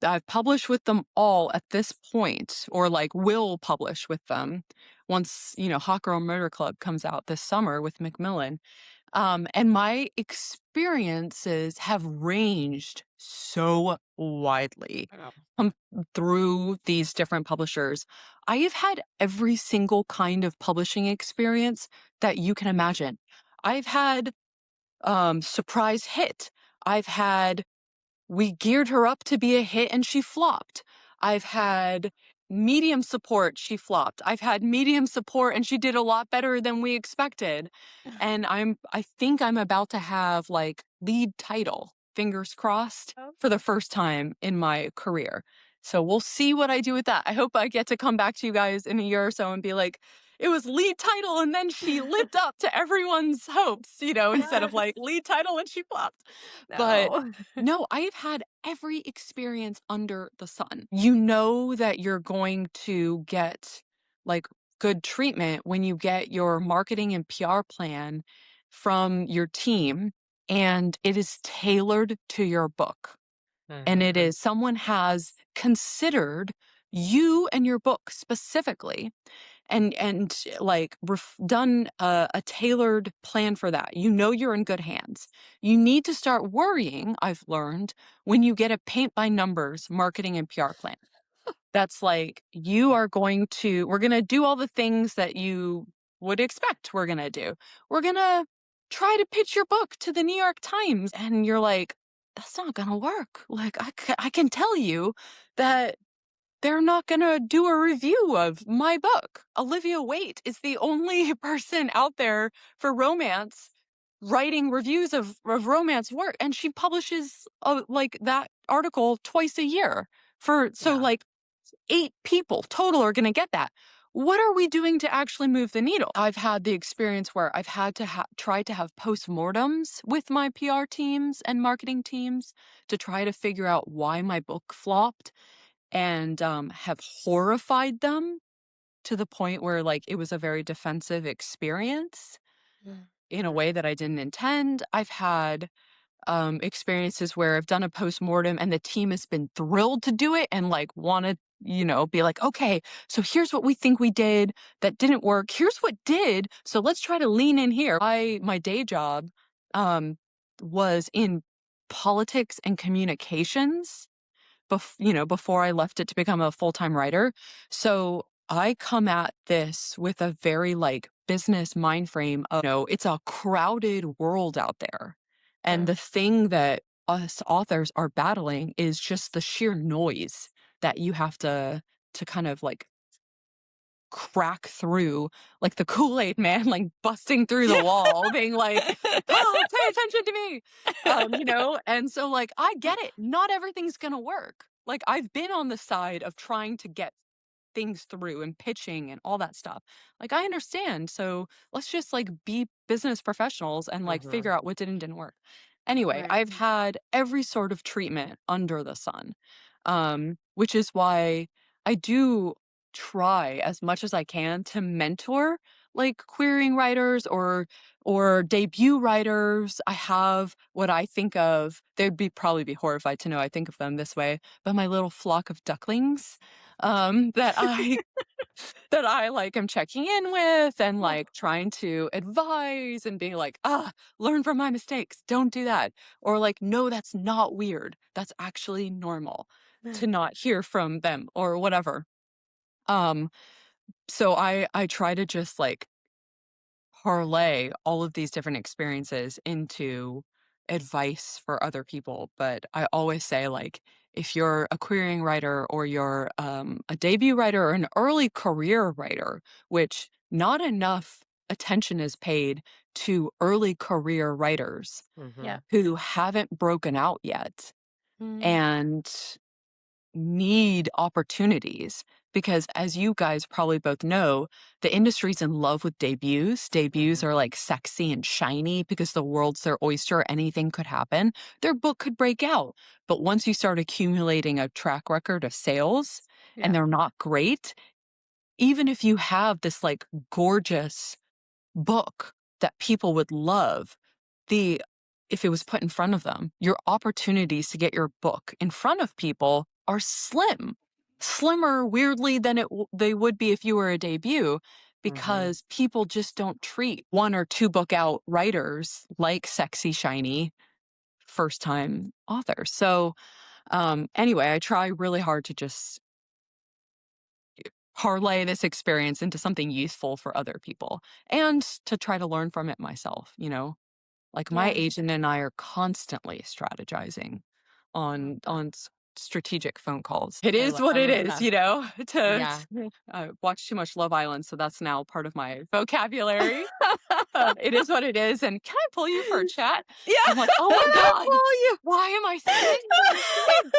I've published with them all at this point, or like will publish with them once, Hot Girl Murder Club comes out this summer with Macmillan. And my experiences have ranged so widely Wow. through these different publishers. I have had every single kind of publishing experience that you can imagine. I've had surprise hit. I've had we geared her up to be a hit and she flopped. I've had medium support, she flopped. I've had medium support and she did a lot better than we expected. And I think I'm about to have like lead title, fingers crossed, for the first time in my career. So we'll see what I do with that. I hope I get to come back to you guys in a year or so and be like, it was lead title and then she lived up to everyone's hopes, instead of like lead title and she flopped. But No. no, I've had every experience under the sun. You know that you're going to get like good treatment when you get your marketing and PR plan from your team and it is tailored to your book. And it is someone has considered you and your book specifically and like done a tailored plan for that. You know you're in good hands. You need to start worrying, I've learned, when you get a paint by numbers marketing and PR plan. That's like we're going to do all the things that you would expect we're going to do. We're going to try to pitch your book to the New York Times and you're like, that's not going to work. Like I can tell you that they're not going to do a review of my book. Olivia Waite is the only person out there for romance writing reviews of romance work. And she publishes like that article twice a year so like 8 people total are going to get that. What are we doing to actually move the needle? I've had the experience where I've had to try to have postmortems with my PR teams and marketing teams to try to figure out why my book flopped and have horrified them to the point where like it was a very defensive experience in a way that I didn't intend. I've had experiences where I've done a postmortem and the team has been thrilled to do it and like want to be like, okay, so here's what we think we did that didn't work. Here's what did. So let's try to lean in here. My day job was in politics and communications before I left it to become a full-time writer. So I come at this with a very like business mind frame of, it's a crowded world out there. And the thing that us authors are battling is just the sheer noise that you have to kind of like crack through, like the Kool-Aid man, like busting through the wall, being like, oh, pay attention to me. And so like, I get it. Not everything's going to work. Like I've been on the side of trying to get things through and pitching and all that stuff. Like I understand. So let's just like be business professionals and like figure out what did and didn't work. Anyway, Right. I've had every sort of treatment under the sun. Which is why I do try as much as I can to mentor like querying writers or debut writers. I have what I think of, probably be horrified to know I think of them this way, but my little flock of ducklings that I like am checking in with and like trying to advise and being like, learn from my mistakes. Don't do that. Or like, no, that's not weird. That's actually normal to not hear from them or whatever. So I try to just like parlay all of these different experiences into advice for other people. But I always say, like, if you're a querying writer or you're a debut writer or an early career writer, which not enough attention is paid to early career writers Yeah. who haven't broken out yet Mm. and need opportunities, because as you guys probably both know, the industry's in love with debuts. Debuts are like sexy and shiny because the world's their oyster. Anything could happen. Their book could break out. But once you start accumulating a track record of sales Yeah. and they're not great, even if you have this like gorgeous book that people would love, if it was put in front of them, your opportunities to get your book in front of people are slimmer weirdly than they would be if you were a debut, because people just don't treat 1 or 2 book out writers like sexy, shiny first time authors. So anyway, I try really hard to just parlay this experience into something useful for other people and to try to learn from it myself, you know? Like my Yeah. agent and I are constantly strategizing on strategic phone calls. It is what I it love is, that. you know. Yeah. Watch too much Love Island, so that's now part of my vocabulary. It is what it is. And can I pull you for a chat? Yeah. I'm like, oh my Can I god, pull you? why am I saying these things?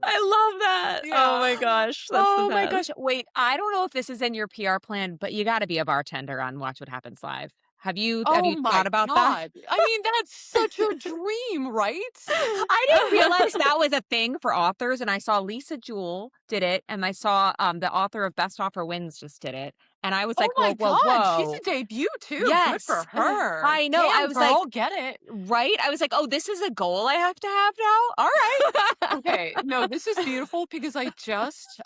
I love that. Oh my Yeah. gosh, that's the Oh my best. gosh. Wait, I don't know if this is in your PR plan, but you gotta be a bartender on Watch What Happens Live. Have Oh you thought my about that? god. I mean, that's such a dream, right? I didn't realize that was a thing for authors, and I saw Lisa Jewell did it, and I saw the author of Best Offer Wins just did it, and I was Oh like, my "Whoa, whoa, god, she's whoa!" a debut too. Good for Yes, her. I know. I Damn, was like, girl, get it. right? I was like, "Oh, this is a goal I have to have now." All right. Okay, no, this is beautiful because I just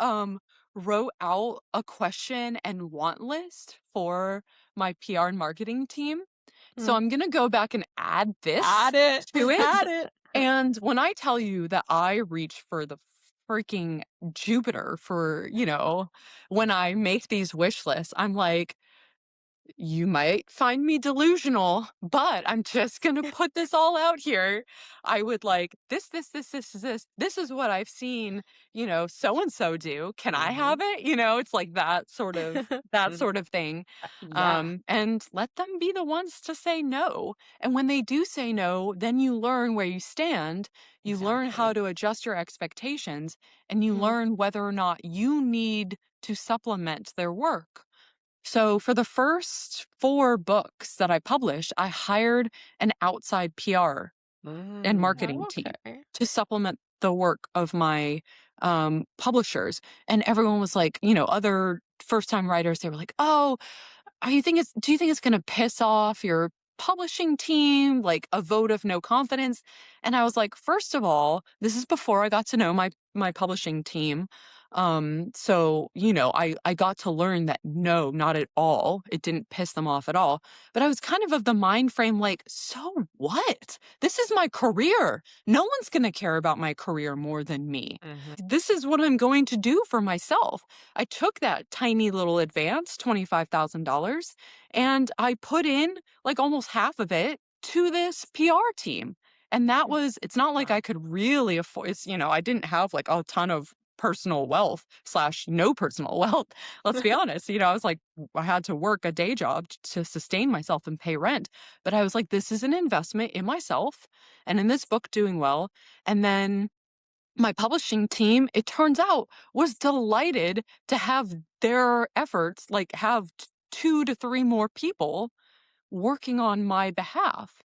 wrote out a question and want list for my PR and marketing team. So Mm. I'm going to go back and add this Add it. to it. Add it. And when I tell you that I reach for the freaking Jupiter for, you know, when I make these wish lists, I'm like, you might find me delusional, but I'm just going to put this all out here. I would like this. This is what I've seen, you know, so and so do. Can I have it? You know, it's like that Mhm. sort of thing. Yeah, And let them be the ones to say no. And when they do say no, then you learn where you stand. You learn how exactly. to adjust your expectations and you Mhm. learn whether or not you need to supplement their work. So for the first 4 books that I published, I hired an outside PR and marketing Oh, team okay. to supplement the work of my publishers. And everyone was like, you know, other first time writers, they were like, oh, do you think it's going to piss off your publishing team, like a vote of no confidence? And I was like, first of all, this is before I got to know my publishing team. So, you know, I got to learn that no, not at all. It didn't piss them off at all. But I was kind of the mind frame like, so what? This is my career. No one's going to care about my career more than me. Mhm. This is what I'm going to do for myself. I took that tiny little advance, $25,000, and I put in like almost half of it to this PR team. And that was, it's not like Wow. I could really afford, it's, you know, I didn't have like a ton of personal wealth slash no personal wealth. Let's be honest. You know, I was like, I had to work a day job to sustain myself and pay rent. But I was like, this is an investment in myself and in this book doing well. And then my publishing team, it turns out, was delighted to have their efforts, like have 2 to 3 more people working on my behalf.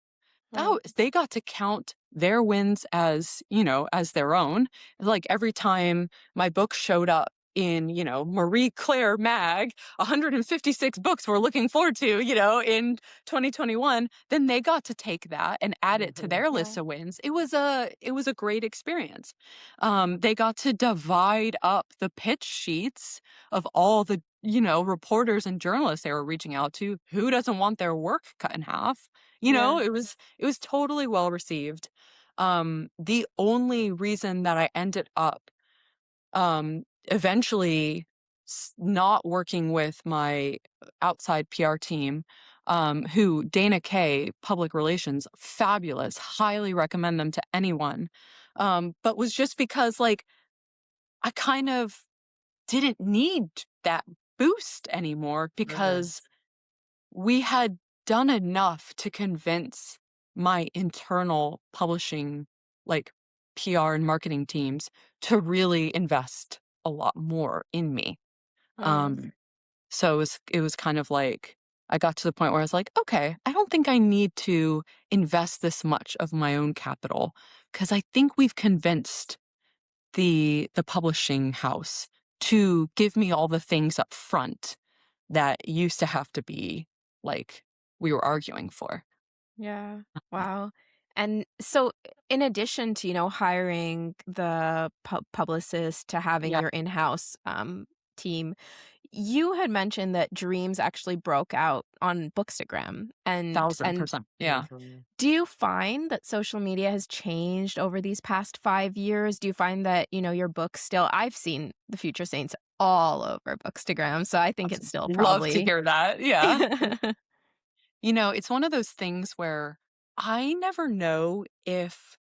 Wow. They got to count their wins as, you know, as their own. Like every time my book showed up in, you know, Marie Claire Mag, 156 books we're looking forward to, you know, in 2021, then they got to take that and add it to Mhm. their Yeah. list of wins. It was a great experience. They got to divide up the pitch sheets of all the, you know, reporters and journalists they were reaching out to. Who doesn't want their work cut in half? You know, Yeah. it was totally well received. The only reason that I ended up eventually not working with my outside PR team, who Dana Kay, public relations, fabulous, highly recommend them to anyone. But was just because like I kind of didn't need that boost anymore Mhm. because we had done enough to convince my internal publishing, like PR and marketing teams to really invest a lot more in me. Oh. Um, so it was kind of like I got to the point where I was like, okay, I don't think I need to invest this much of my own capital because I think we've convinced the publishing house to give me all the things up front that used to have to be like we were arguing for. Yeah. Wow. And so, in addition to, hiring the publicist to having Yeah. your in-house team, you had mentioned that dreams actually broke out on Bookstagram, and 1000%. Yeah. do you find that social media has changed over these past 5 years? Do you find that, your book still I've seen The Future Saints all over Bookstagram, so I think it's still Love to probably hear that. Yeah. It's one of those things where I never know if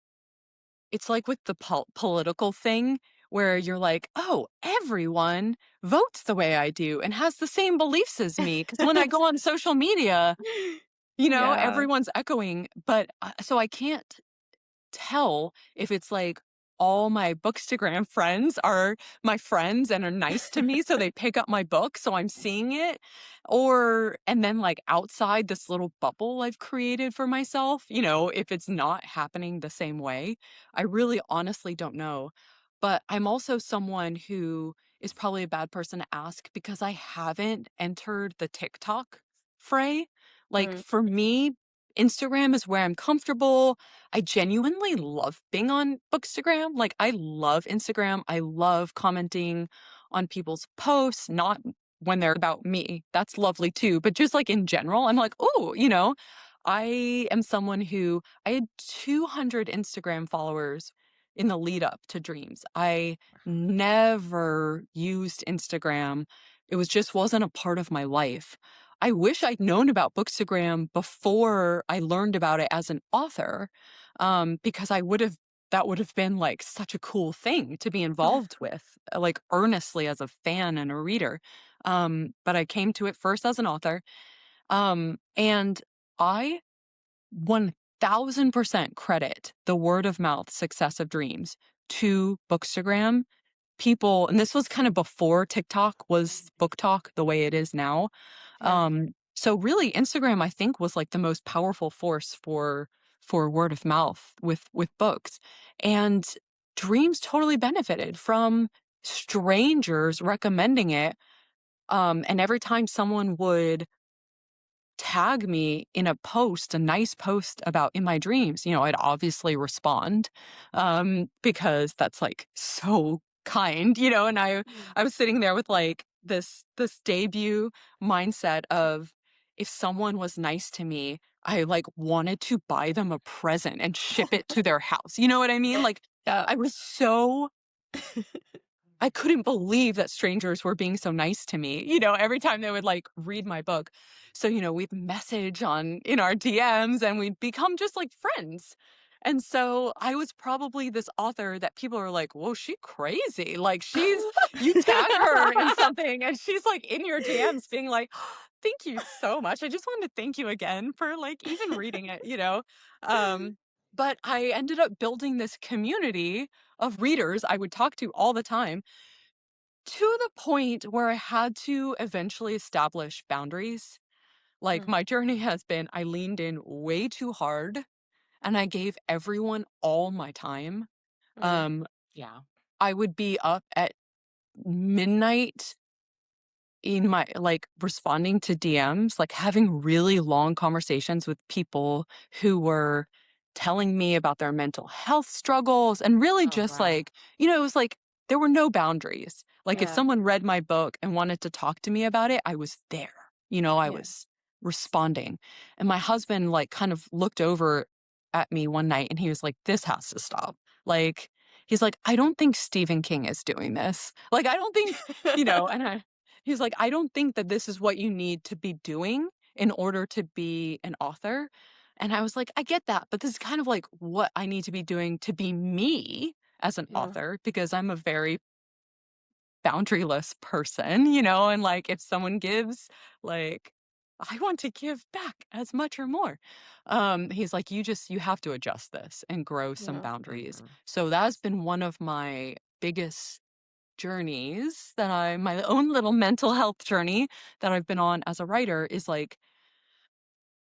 it's like with the political thing where you're like, oh, everyone votes the way I do and has the same beliefs as me. Because when I go on social media, Yeah. everyone's echoing. But so I can't tell if it's like all my Bookstagram friends are my friends and are nice to me, so they pick up my book, so I'm seeing it, and then like outside this little bubble I've created for myself, if it's not happening the same way. I really honestly don't know. But I'm also someone who is probably a bad person to ask because I haven't entered the TikTok fray. Like Mm, for me, Instagram is where I'm comfortable. I genuinely love being on Bookstagram. Like, I love Instagram. I love commenting on people's posts, not when they're about me. That's lovely too. But just like in general, I'm like, oh, I am someone who I had 200 Instagram followers in the lead up to Dreams. I never used Instagram. It wasn't a part of my life. I wish I'd known about Bookstagram before I learned about it as an author, because that would have been like such a cool thing to be involved with, like earnestly as a fan and a reader. But I came to it first as an author, and I 1000% credit the word of mouth success of Dreams to Bookstagram. People, and this was kind of before TikTok was Book Talk the way it is now. yeah. So really Instagram, I think, was like the most powerful force for word of mouth with books. And Dreams totally benefited from strangers recommending it. And every time someone would tag me in a post, a nice post about in my dreams, I'd obviously respond, because that's like so kind, and I was sitting there with like this debut mindset of if someone was nice to me, I like wanted to buy them a present and ship it to their house. You know what I mean? Like Yeah. I was so I couldn't believe that strangers were being so nice to me, every time they would like read my book. So, we'd message in our DMs and we'd become just like friends. And so I was probably this author that people are like, whoa, she crazy. Like you tag her in something and she's like in your DMs being like, thank you so much. I just wanted to thank you again for like even reading it. But I ended up building this community of readers I would talk to all the time, to the point where I had to eventually establish boundaries. Like Mm, my journey has been, I leaned in way too hard and I gave everyone all my time. mm, Um, I would be up at midnight in my like responding to DMs, like having really long conversations with people who were telling me about their mental health struggles and really just like, it was like there were no boundaries. Like if yeah. someone read my book and wanted to talk to me about it, I was there. I Yeah. was responding. And my husband like kind of looked over at me one night and he was like, this has to stop. Like he's like, I don't think Stephen King is doing this. Like I don't think, and he's like, I don't think that this is what you need to be doing in order to be an author. And I was like, I get that, but this is kind of like what I need to be doing to be me as an Yeah. author, because I'm a very boundaryless person, and like if someone gives, like, I want to give back as much or more. He's like, you have to adjust this and grow some Yeah. boundaries. So that's been one of my biggest journeys my own little mental health journey that I've been on as a writer, is like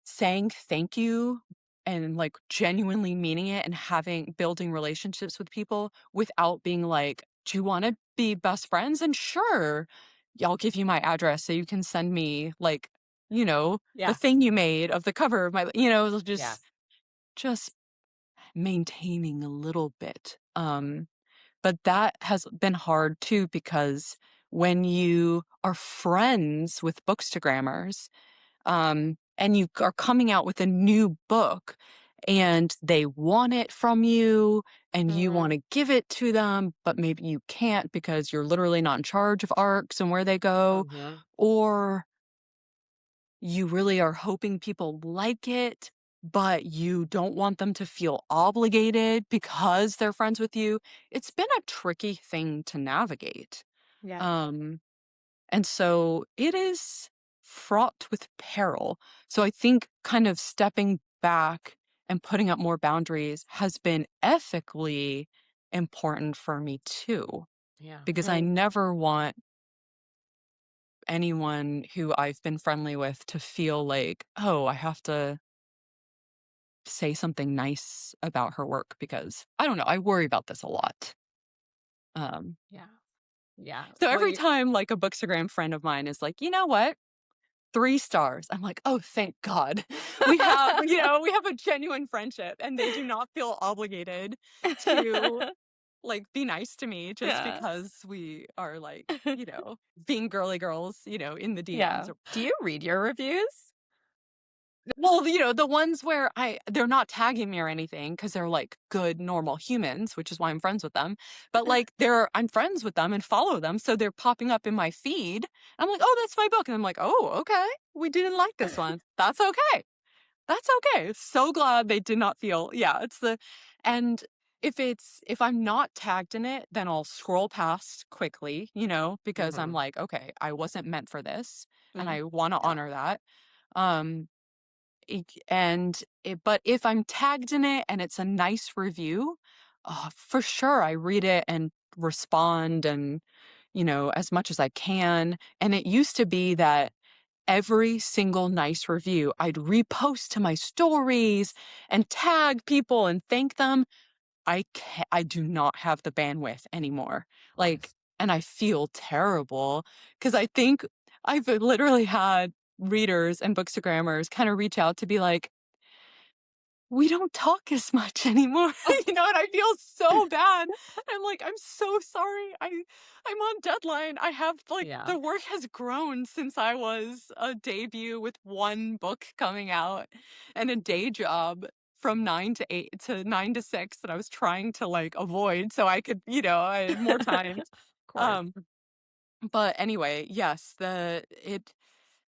saying thank you and like genuinely meaning it and building relationships with people without being like, do you want to be best friends? And sure, I'll give you my address so you can send me like, the thing you made of the cover of my, just maintaining a little bit. But that has been hard too, because when you are friends with bookstagrammers, and you are coming out with a new book and they want it from you and you want to give it to them, but maybe you can't because you're literally not in charge of arcs and where they go, Mm-hmm. or you really are hoping people like it, but you don't want them to feel obligated because they're friends with you. It's been a tricky thing to navigate. Yeah. Um, and so it is fraught with peril. So I think kind of stepping back and putting up more boundaries has been ethically important for me too, Yeah. because I never want anyone who I've been friendly with to feel like, oh, I have to say something nice about her work because I don't know, I worry about this a lot. Um, Yeah. Yeah. so Well, every you time like a bookstagram friend of mine is like, you know what? 3 stars. I'm like, "Oh, thank God." We have a genuine friendship, and they do not feel obligated to, like, be nice to me just Yeah. because we are, like, being girly girls, in the DMs Yeah. or Do you read your reviews? well, the ones where they're not tagging me or anything because 'cause they're, like, good, normal humans, which is why I'm friends with them, but, like, I'm friends with them and follow them, so they're popping up in my feed. I'm like, "Oh, that's my book," and I'm like, "Oh, okay. We didn't like this one. That's okay. That's okay." So glad they did not feel yeah, and if I'm not tagged in it, then I'll scroll past quickly, because I'm Mm-hmm. like, "Okay, I wasn't meant for this, and Mm. I wanna Yeah. honor that." Um but if I'm tagged in it and it's a nice review, for sure I read it and respond and, as much as I can. And it used to be that every single nice review I'd repost to my stories and tag people and thank them. I do not have the bandwidth anymore. Like, and I feel terrible because I think I've literally had readers and bookstagrammers kind of reach out to be like, we don't talk as much anymore, and I feel so bad. I'm like, I'm so sorry. I'm on deadline. I have like Yeah. the work has grown since I was a debut with one book coming out and a day job from 9 to 8 to 9 to 6 that I was trying to like avoid so I could, I had more time. Of course. Um, but anyway, yes,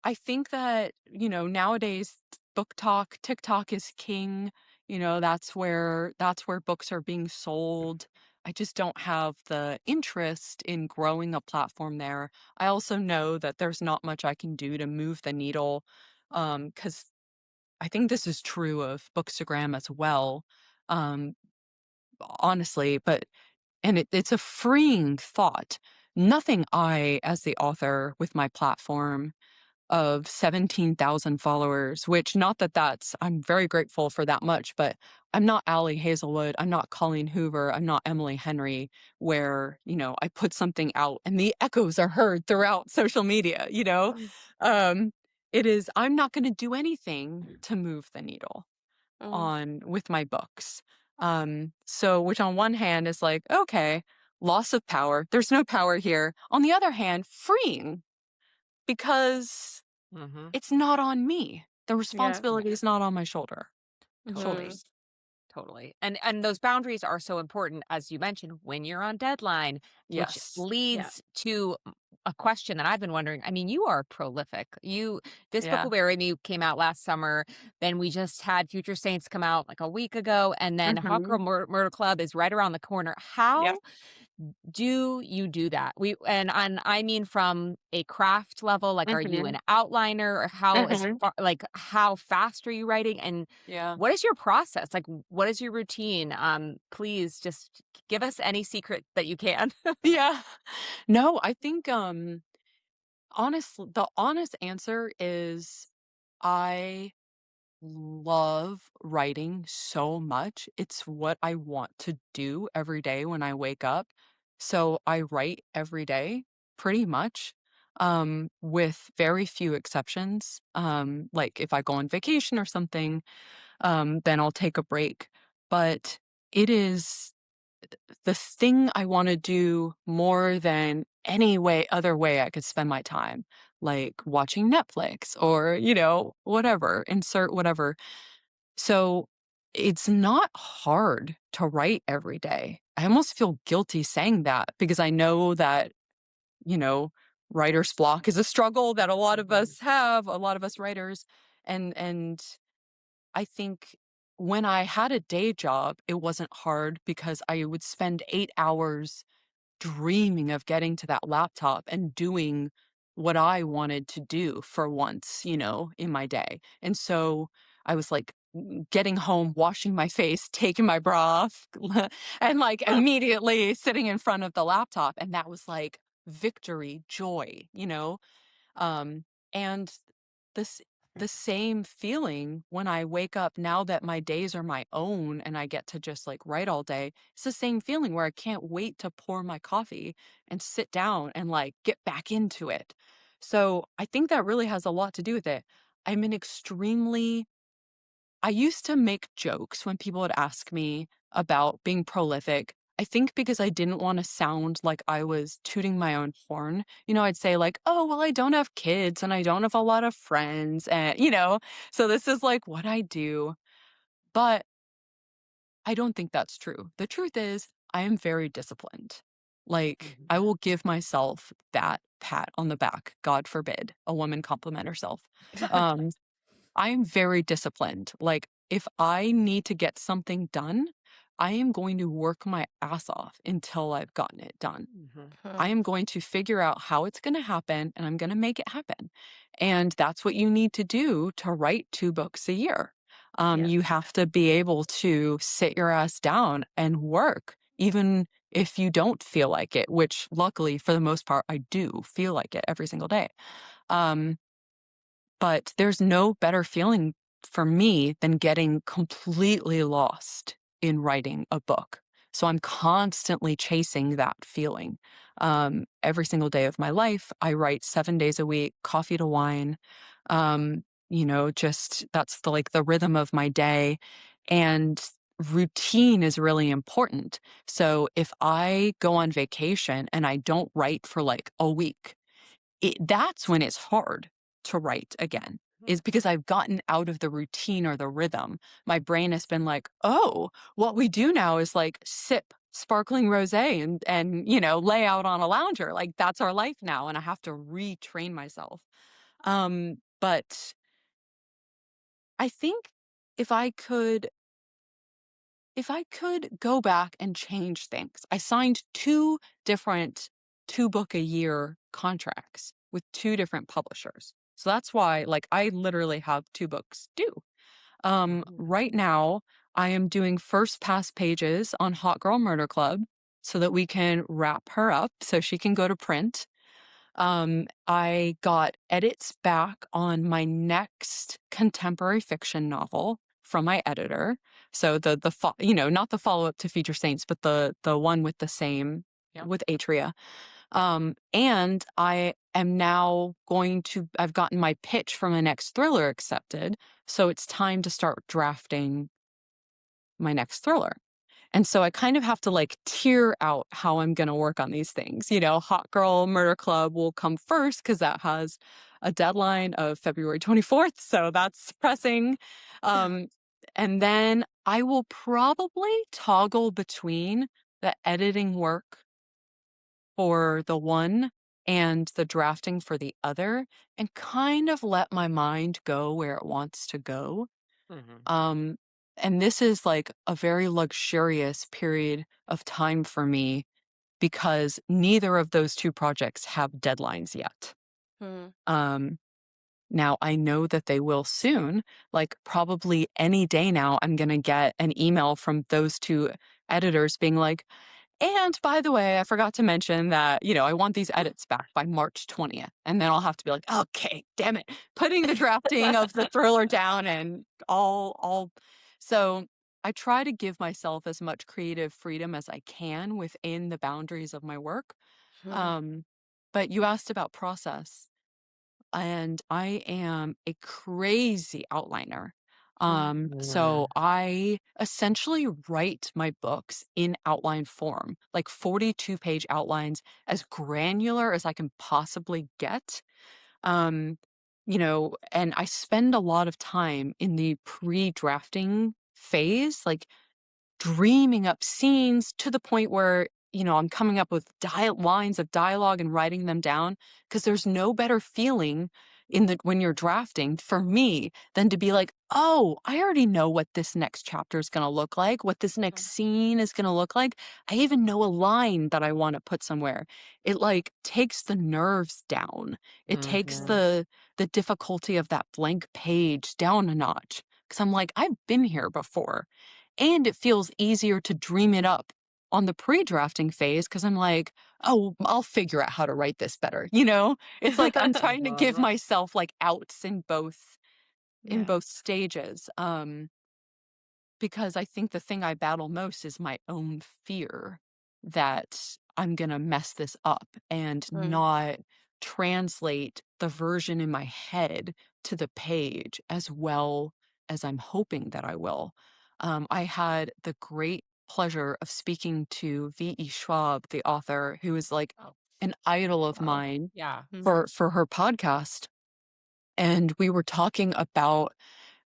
I think that, nowadays book talk, TikTok is king. That's where books are being sold. I just don't have the interest in growing a platform there. I also know that there's not much I can do to move the needle. Because I think this is true of Bookstagram as well. Um, honestly, and it's a freeing thought. Nothing I, as the author with my platform of 17,000 followers, which not that I'm very grateful for that much, but I'm not Allie Hazelwood. I'm not Colleen Hoover. I'm not Emily Henry, where, I put something out and the echoes are heard throughout social media. Um, I'm not going to do anything to move the needle Mm. on with my books. So which on one hand is like, okay, loss of power. There's no power here. On the other hand, freeing because Mm-hmm. it's not on me. The Yeah. responsibility is not on my Mm. shoulders. Totally. And those boundaries are so important, as you mentioned, when you're on deadline, which Yes. Yeah. leads to a question that I've been wondering. I mean, you are prolific. This book Yeah. will bury me came out last summer. Then we just had Future Saints come out like a week ago, and then Hawk Mhm. Girl Murder Club is right around the corner. Yep. How do you do that? And I mean from a craft level, like are you Mhm. an outliner or how as Mhm. far like how fast are you writing and Yeah. what is your process? Like what is your routine? Please just give us any secret that you can. Yeah. No, I think the honest answer is I love writing so much. It's what I want to do every day when I wake up. So I write every day pretty much, with very few exceptions. Like if I go on vacation or something, then I'll take a break. But it is the thing I want to do more than any other way I could spend my time, like watching Netflix or, whatever, insert whatever. So it's not hard to write every day. I almost feel guilty saying that because I know that, you know, writer's block is a struggle that a lot of us have, a lot of us writers. And I think when I had a day job, it wasn't hard because I would spend 8 hours dreaming of getting to that laptop and doing what I wanted to do for once, in my day. And so I was like getting home, washing my face, taking my bra off, and like immediately sitting in front of the laptop. And that was like victory, joy. Um, and this the same feeling when I wake up now that my days are my own and I get to just like write all day. It's the same feeling where I can't wait to pour my coffee and sit down and like get back into it. So I think that really has a lot to do with it. I'm an extremely I used to make jokes when people would ask me about being prolific. I think because I didn't want to sound like I was tooting my own horn. I'd say like, "Oh, well, I don't have kids and I don't have a lot of friends and, so this is like what I do." But I don't think that's true. The truth is, I am very disciplined. Like, I will give myself that pat on the back. God forbid a woman compliment herself. Um, I'm very disciplined. Like, if I need to get something done, I am going to work my ass off until I've gotten it done. I am going to figure out how it's going to happen and I'm going to make it happen. And that's what you need to do to write 2 books a year. You have to be able to sit your ass down and work, even if you don't feel like it, which luckily for the most part, I do feel like it every single day. Um, but there's no better feeling for me than getting completely lost in writing a book. So I'm constantly chasing that feeling. Every single day of my life, I write 7 days a week, coffee to wine. Just that's the rhythm of my day. And routine is really important. So if I go on vacation and I don't write for like a week, that's when it's hard to write again, is because I've gotten out of the routine or the rhythm. My brain has been like, oh, what we do now is like sip sparkling rosé and lay out on a lounger. Like that's our life now. And I have to retrain myself. But I think if I could go back and change things, I signed 2 different 2-book-a-year contracts with 2 different publishers. So that's why, like, I literally have 2 books due. Right now, I am doing first pass pages on Hot Girl Murder Club so that we can wrap her up so she can go to print. I got edits back on my next contemporary fiction novel from my editor. So not the follow up to Future Saints, but the one with the same with Atria. And I am now I've gotten my pitch for my next thriller accepted. So it's time to start drafting my next thriller. And so I kind of have to like tier out how I'm going to work on these things. Hot Girl Murder Club will come first because that has a deadline of February 24th. So that's pressing. And then I will probably toggle between the editing work for the one and the drafting for the other and kind of let my mind go where it wants to go. Um, and this is like a very luxurious period of time for me because neither of those 2 projects have deadlines yet. Um, Now I know that they will soon, like probably any day now, I'm going to get an email from those 2 editors being like, and by the way, I forgot to mention that, I want these edits back by March 20th. And then I'll have to be like, okay, damn it, putting the drafting of the thriller down and all. So I try to give myself as much creative freedom as I can within the boundaries of my work. But you asked about process, and I am a crazy outliner. So I essentially write my books in outline form, like 42-page outlines, as granular as I can possibly get. Um, and I spend a lot of time in the pre-drafting phase, like dreaming up scenes to the point where, I'm coming up with lines of dialogue and writing them down, because there's no better feeling when you're drafting for me than to be like, oh, I already know what this next chapter is going to look like, what this next scene is going to look like. I even know a line that I want to put somewhere. It like takes the nerves down. It takes the difficulty of that blank page down a notch, because I'm like, I've been here before. And it feels easier to dream it up on the pre-drafting phase, because I'm like, oh, I'll figure out how to write this better. It's like I'm trying to give myself like outs in both Yeah. stages. Because I think the thing I battle most is my own fear that I'm going to mess this up and not translate the version in my head to the page as well as I'm hoping that I will. I had the great pleasure of speaking to V.E. Schwab, the author, who is like an idol of mine Yeah. for her podcast. And we were talking about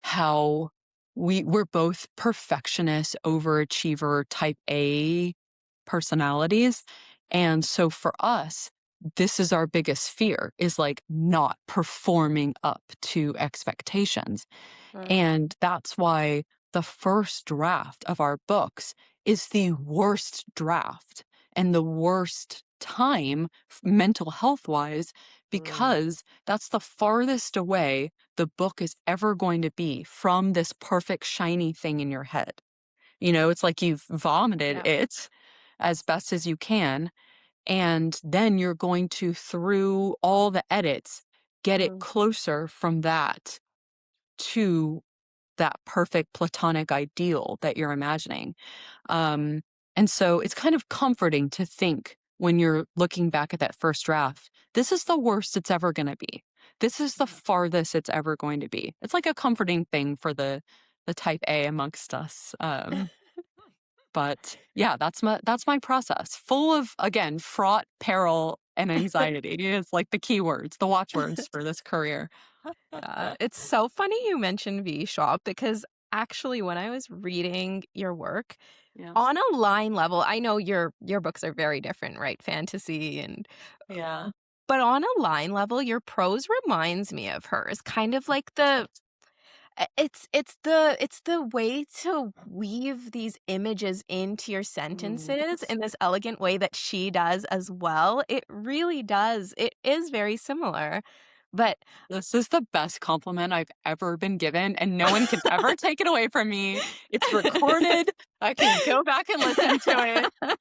how we're both perfectionist, overachiever, type A personalities. And so for us, this is our biggest fear, is like not performing up to expectations. And that's why the first draft of our books is the worst draft and the worst time mental health wise, because that's the farthest away the book is ever going to be from this perfect shiny thing in your head. It's like you've vomited it as best as you can, and then you're going to, through all the edits, get it closer from that to that perfect platonic ideal that you're imagining. And so it's kind of comforting to think, when you're looking back at that first draft, this is the worst it's ever going to be. This is the farthest it's ever going to be. It's like a comforting thing for the type A amongst us. But yeah, that's my process, full of, again, fraught peril and anxiety. It's like the keywords, the watchwords for this career. It's so funny you mentioned V Shop, because actually when I was reading your work, Yeah. on a line level, I know your books are very different, right? Fantasy and Yeah. but on a line level, your prose reminds me of hers. Kind of like the it's the way to weave these images into your sentences in this elegant way that she does as well. It really does. It is very similar. But This is the best compliment I've ever been given, and no one can ever take it away from me. It's recorded. I can go back and listen to it.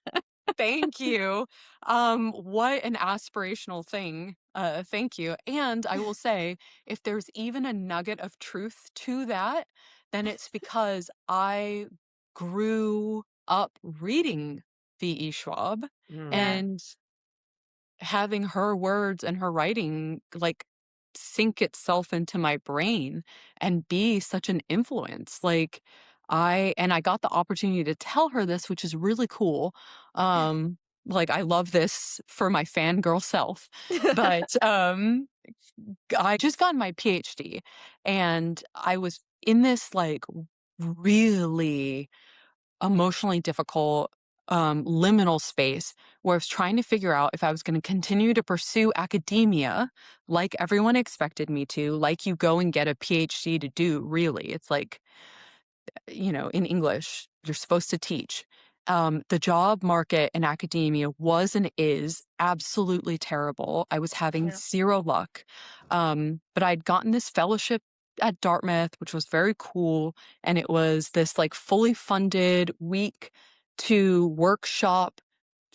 Thank you. What an aspirational thing. Thank you. And I will say, if there's even a nugget of truth to that, then it's because I grew up reading V.E. Schwab and having her words and her writing like sink itself into my brain and be such an influence. Like I got the opportunity to tell her this, which is really cool. Like I love this for my fangirl self. But I just got my PhD, and I was in this like really emotionally difficult, liminal space where I was trying to figure out if I was going to continue to pursue academia like everyone expected me to, like you go and get a PhD to do, really. It's like, in English, you're supposed to teach. The job market in academia was and is absolutely terrible. I was having zero luck. But I'd gotten this fellowship at Dartmouth, which was very cool. And it was this like fully funded week to workshop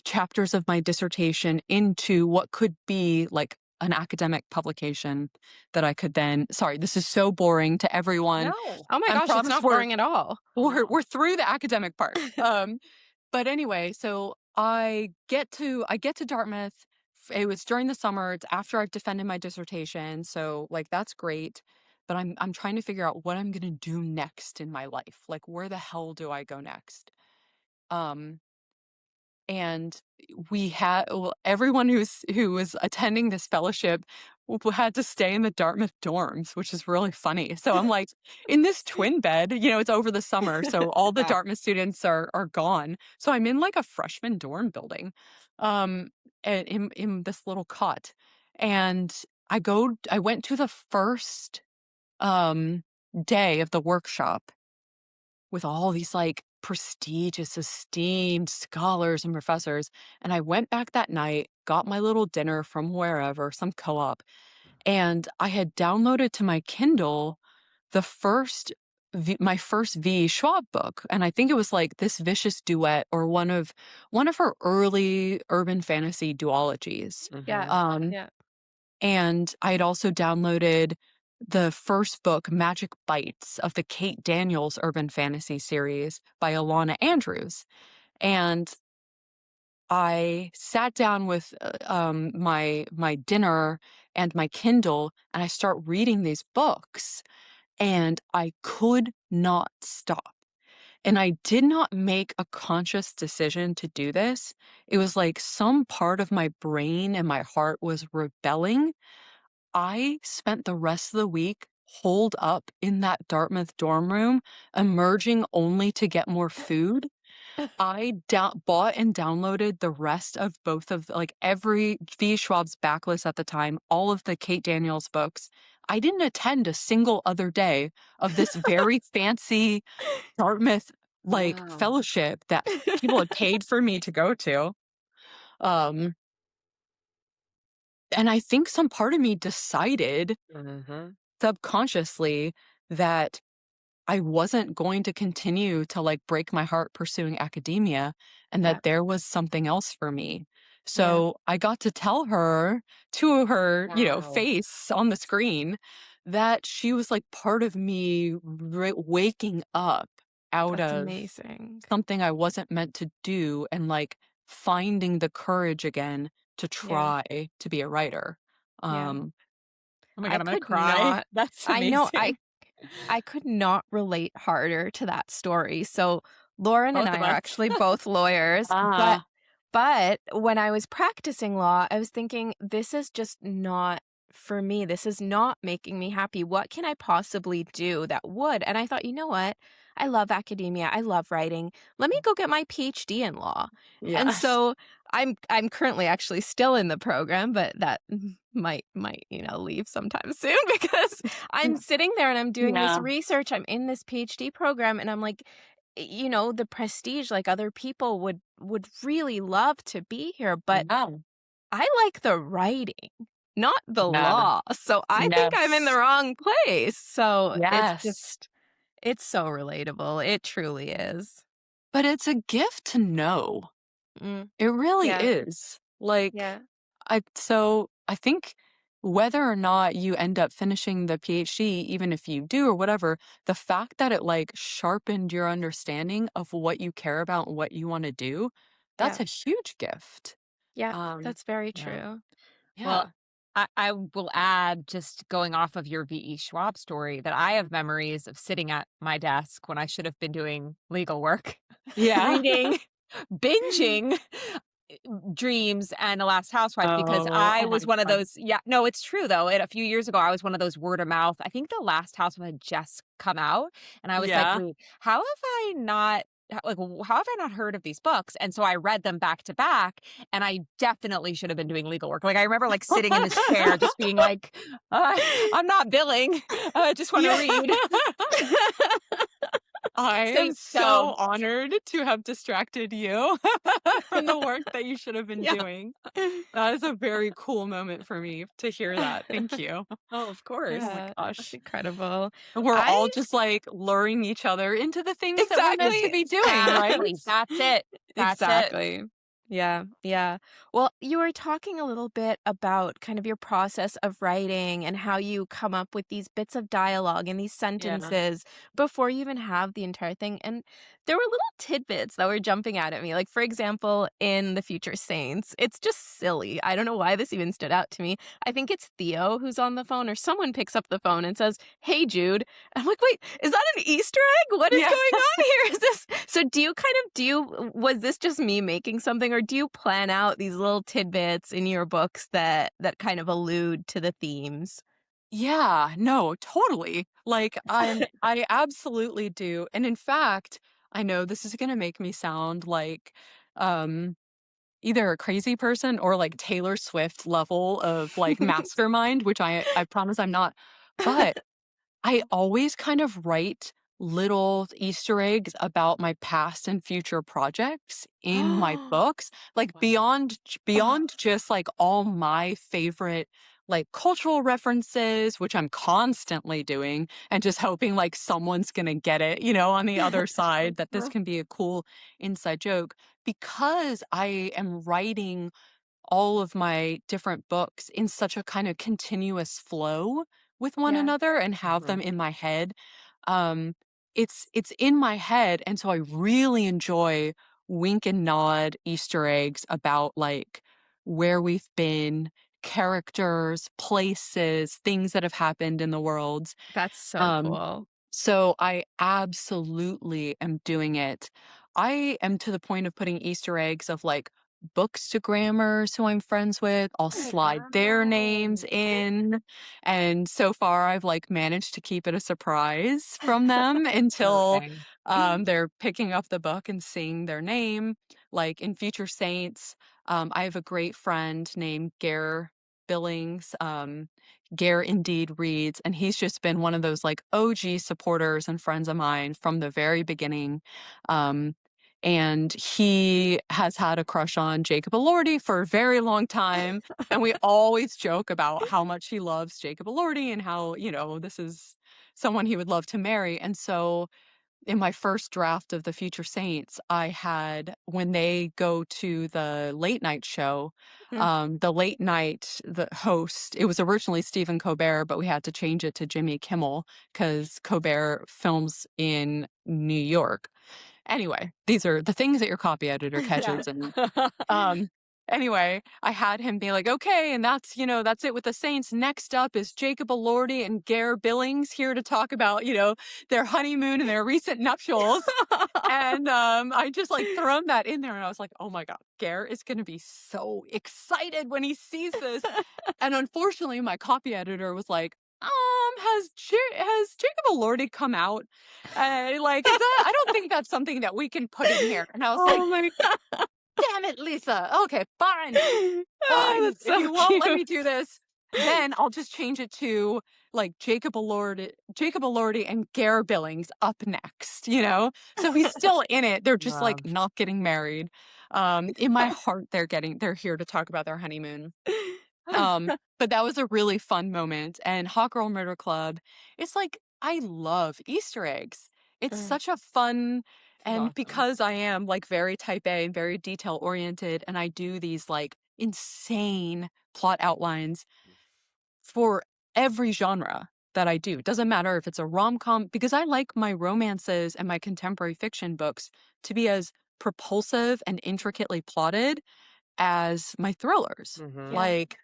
chapters of my dissertation into what could be like an academic publication that I could then, sorry, this is so boring to everyone. No. oh my I gosh, it's promise not boring at all. we're through the academic part. But anyway, so I get to Dartmouth. It was during the summer. It's after I've defended my dissertation, so like that's great. but I'm trying to figure out what I'm gonna do next in my life. Like, where the hell do I go next? Um, and we had well, everyone who was attending this fellowship had to stay in the Dartmouth dorms, which is really funny. So I'm like in this twin bed, it's over the summer, so all the Yeah. Dartmouth students are gone. So I'm in like a freshman dorm building, um, in this little cot, and I went to the first day of the workshop with all these like prestigious, esteemed scholars and professors. And I went back that night, got my little dinner from wherever, some co op, and I had downloaded to my Kindle the my first V. Schwab book. And I think it was like This Vicious Duet or one of her early urban fantasy duologies. Yeah. Um, Yeah. and I had also downloaded the first book, Magic Bites, of the Kate Daniels urban fantasy series by Alana Andrews. And I sat down with my dinner and my Kindle, and I start reading these books, and I could not stop. And I did not make a conscious decision to do this. It was like some part of my brain and my heart was rebelling. I spent the rest of the week holed up in that Dartmouth dorm room, emerging only to get more food. I bought and downloaded the rest of both of like every V. Schwab's backlist at the time, all of the Kate Daniels books. I didn't attend a single other day of this very fancy Dartmouth like Wow. fellowship that people had paid for me to go to. Um, and I think some part of me decided Mhm. subconsciously that I wasn't going to continue to like break my heart pursuing academia and Yeah. that there was something else for me. Yeah. So I got to tell her to her, Wow. face on the screen that she was like part of me waking up out That's of amazing. something I wasn't meant to do and like finding the courage again to Yeah. try to be a writer. Yeah. Um, Oh my I God, I'm gonna could cry. not That's I know amazing. I could not relate harder to that story. So Lauren and Both I of are us. actually both lawyers, but ah, when I was practicing law, I was thinking this is just not for me. This is not making me happy. What can I possibly do that would? And I thought, you know what? I love academia. I love writing. Let me go get my PhD in law. And yes. so I'm currently actually still in the program, but that might leave sometime soon because I'm sitting there and I'm doing this Yeah. research. I'm in this PhD program and I'm like, the prestige, like other people would really love to be here, but Yeah. I like the writing, not the Yeah. law. So I think I'm in the Yes. wrong place. So Yes. it's so relatable. It truly is. But it's a gift to know. Mm, It really yeah. is. Like, Yeah. I think whether or not you end up finishing the PhD, even if you do or whatever, the fact that it like sharpened your understanding of what you care about and what you want to do, Yeah. that's a huge gift. Yeah. Um, That's very Yeah. true. Well, yeah. I will add, just going off of your V.E. Schwab story, that I have memories of sitting at my desk when I should have been doing legal work, Yeah. reading, binging Dreams and The Last Housewife, because Oh, I oh my was one of God. those. Yeah, no, it's true though. A few years ago, I was one of those word of mouth. I think The Last Housewife had just come out, and I was like, Yeah. wait, how have I not? How have I not heard of these books? And so I read them back to back, and I definitely should have been doing legal work. Like I remember, like sitting in this chair, just being like, "I'm not billing. I just want to Yeah. read." I am So so honored to have distracted you from the work that you should have been yeah. doing. That is a very cool moment for me to hear that. Thank you. Oh, of Oh course. my Yeah, that's gosh. incredible. We're all I just like luring each other into the things that we're meant to exactly. be doing, right? Exactly. That's it. That's it. Exactly. Yeah, yeah. Well, you were talking a little bit about kind of your process of writing and how you come up with these bits of dialogue and these Yeah. sentences before you even have the entire thing. And there were little tidbits that were jumping out at me. Like, for example, in The Future Saints, it's just silly. I don't know why this even stood out to me. I think it's Theo who's on the phone, or someone picks up the phone and says, "Hey, Jude." I'm like, wait, is that an Easter egg? What is Yeah. going on here? Is this so was this just me making something, or do you plan out these little tidbits in your books that kind of allude to the themes? Yeah, no, totally. Like, I absolutely do. And in fact, I know this is gonna make me sound like um either a crazy person or like Taylor Swift level of like mastermind, which I promise I'm not. But I always kind of write little Easter eggs about my past and future projects in my books, like Wow. beyond just like all my favorite like cultural references, which I'm constantly doing and just hoping like someone's going to get it, on the other side that this can be a cool inside joke because I am writing all of my different books in such a kind of continuous flow with one Yeah, another and have them Mhm. in my head. Um, it's in my head, and so I really enjoy wink and nod Easter eggs about like where we've been, characters, places, things that have happened in the world. that's so Um, cool. so I absolutely am doing it. I am to the point of putting Easter eggs of like bookstagrammers who I'm friends with. I'll slide their names Wow. in. And so far I've like managed to keep it a surprise from them until Amazing. they're picking up the book and seeing their name. Like in Future Saints, I have a great friend named Gare Billings. Gare indeed reads, and he's just been one of those like OG supporters and friends of mine from the very beginning. Um, and he has had a crush on Jacob Elordi for a very long time. And we always joke about how much he loves Jacob Elordi and how, this is someone he would love to marry. And so in my first draft of The Future Saints, I had when they go to the late night show, Mm. the host, it was originally Stephen Colbert, but we had to change it to Jimmy Kimmel because Colbert films in New York. Anyway, these are the things that your copy editor Yeah. catches. And um, anyway, I had him be like, okay, and that's it with the Saints. Next up is Jacob Elordi and Gare Billings here to talk about, their honeymoon and their recent nuptials. And I just like thrown that in there and I was like, oh my God, Gare is going to be so excited when he sees this. And unfortunately, my copy editor was like, has Jacob Elordi come out? Like, is that, I don't think that's something that we can put in here. And I was like, Oh my god. damn it, Lisa. Okay, fine. Ah, Fine. that's If so you won't let me cute. do this, then I'll just change it to like Jacob Elordi and Gare Billings up next. So he's still in it. They're just like Love. not getting married. In my heart, they're here to talk about their honeymoon. But that was a really fun moment. And Hot Girl Murder Club, it's like I love Easter eggs. It's Mm. such a fun, This is and awesome. because I am like very type A and very detail oriented, and I do these like insane plot outlines for every genre that I do. It doesn't matter if it's a rom-com, because I like my romances and my contemporary fiction books to be as propulsive and intricately plotted as my thrillers. Mhm. Yeah. Like,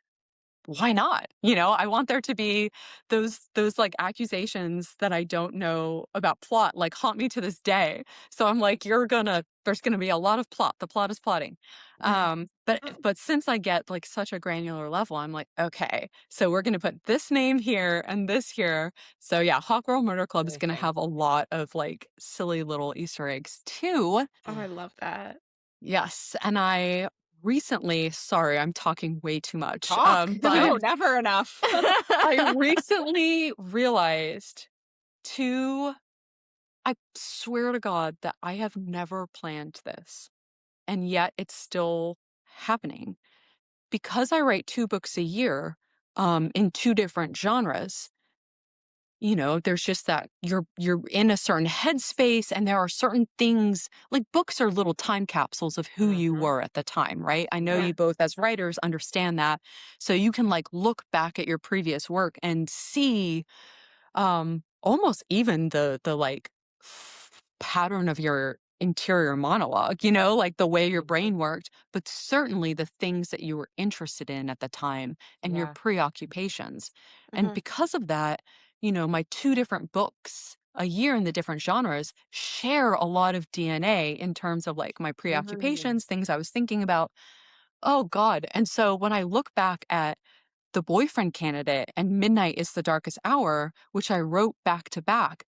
why not? I want there to be those like accusations that I don't know about plot, like haunt me to this day. So I'm like, there's gonna be a lot of plot. The plot is plotting. But since I get like such a granular level, I'm like, okay, so we're gonna put this name here and this here. So yeah, Hawk Girl Murder Club is gonna Amazing. have a lot of like silly little Easter eggs too. Oh, I love that. Yes, and I recently, sorry, I'm talking way too much, Talk. No, but never enough. I recently realized two I swear to God that I have never planned this, and yet it's still happening. Because I write 2 books a year, in 2 different genres, there's just that you're in a certain headspace, and there are certain things, like books are little time capsules of who you Mhm. were at the time, right? I know Yeah. you both as writers understand that. So you can like look back at your previous work and see almost even the like pattern of your interior monologue, like the way your Mhm. brain worked, but certainly the things that you were interested in at the time and your Yeah. preoccupations. And Mhm. because of that, my two different books a year in the different genres share a lot of DNA in terms of like my Mhm. preoccupations, things I was thinking about. Oh God. And so when I look back at The Boyfriend Candidate and Midnight is the Darkest Hour, which I wrote back to back,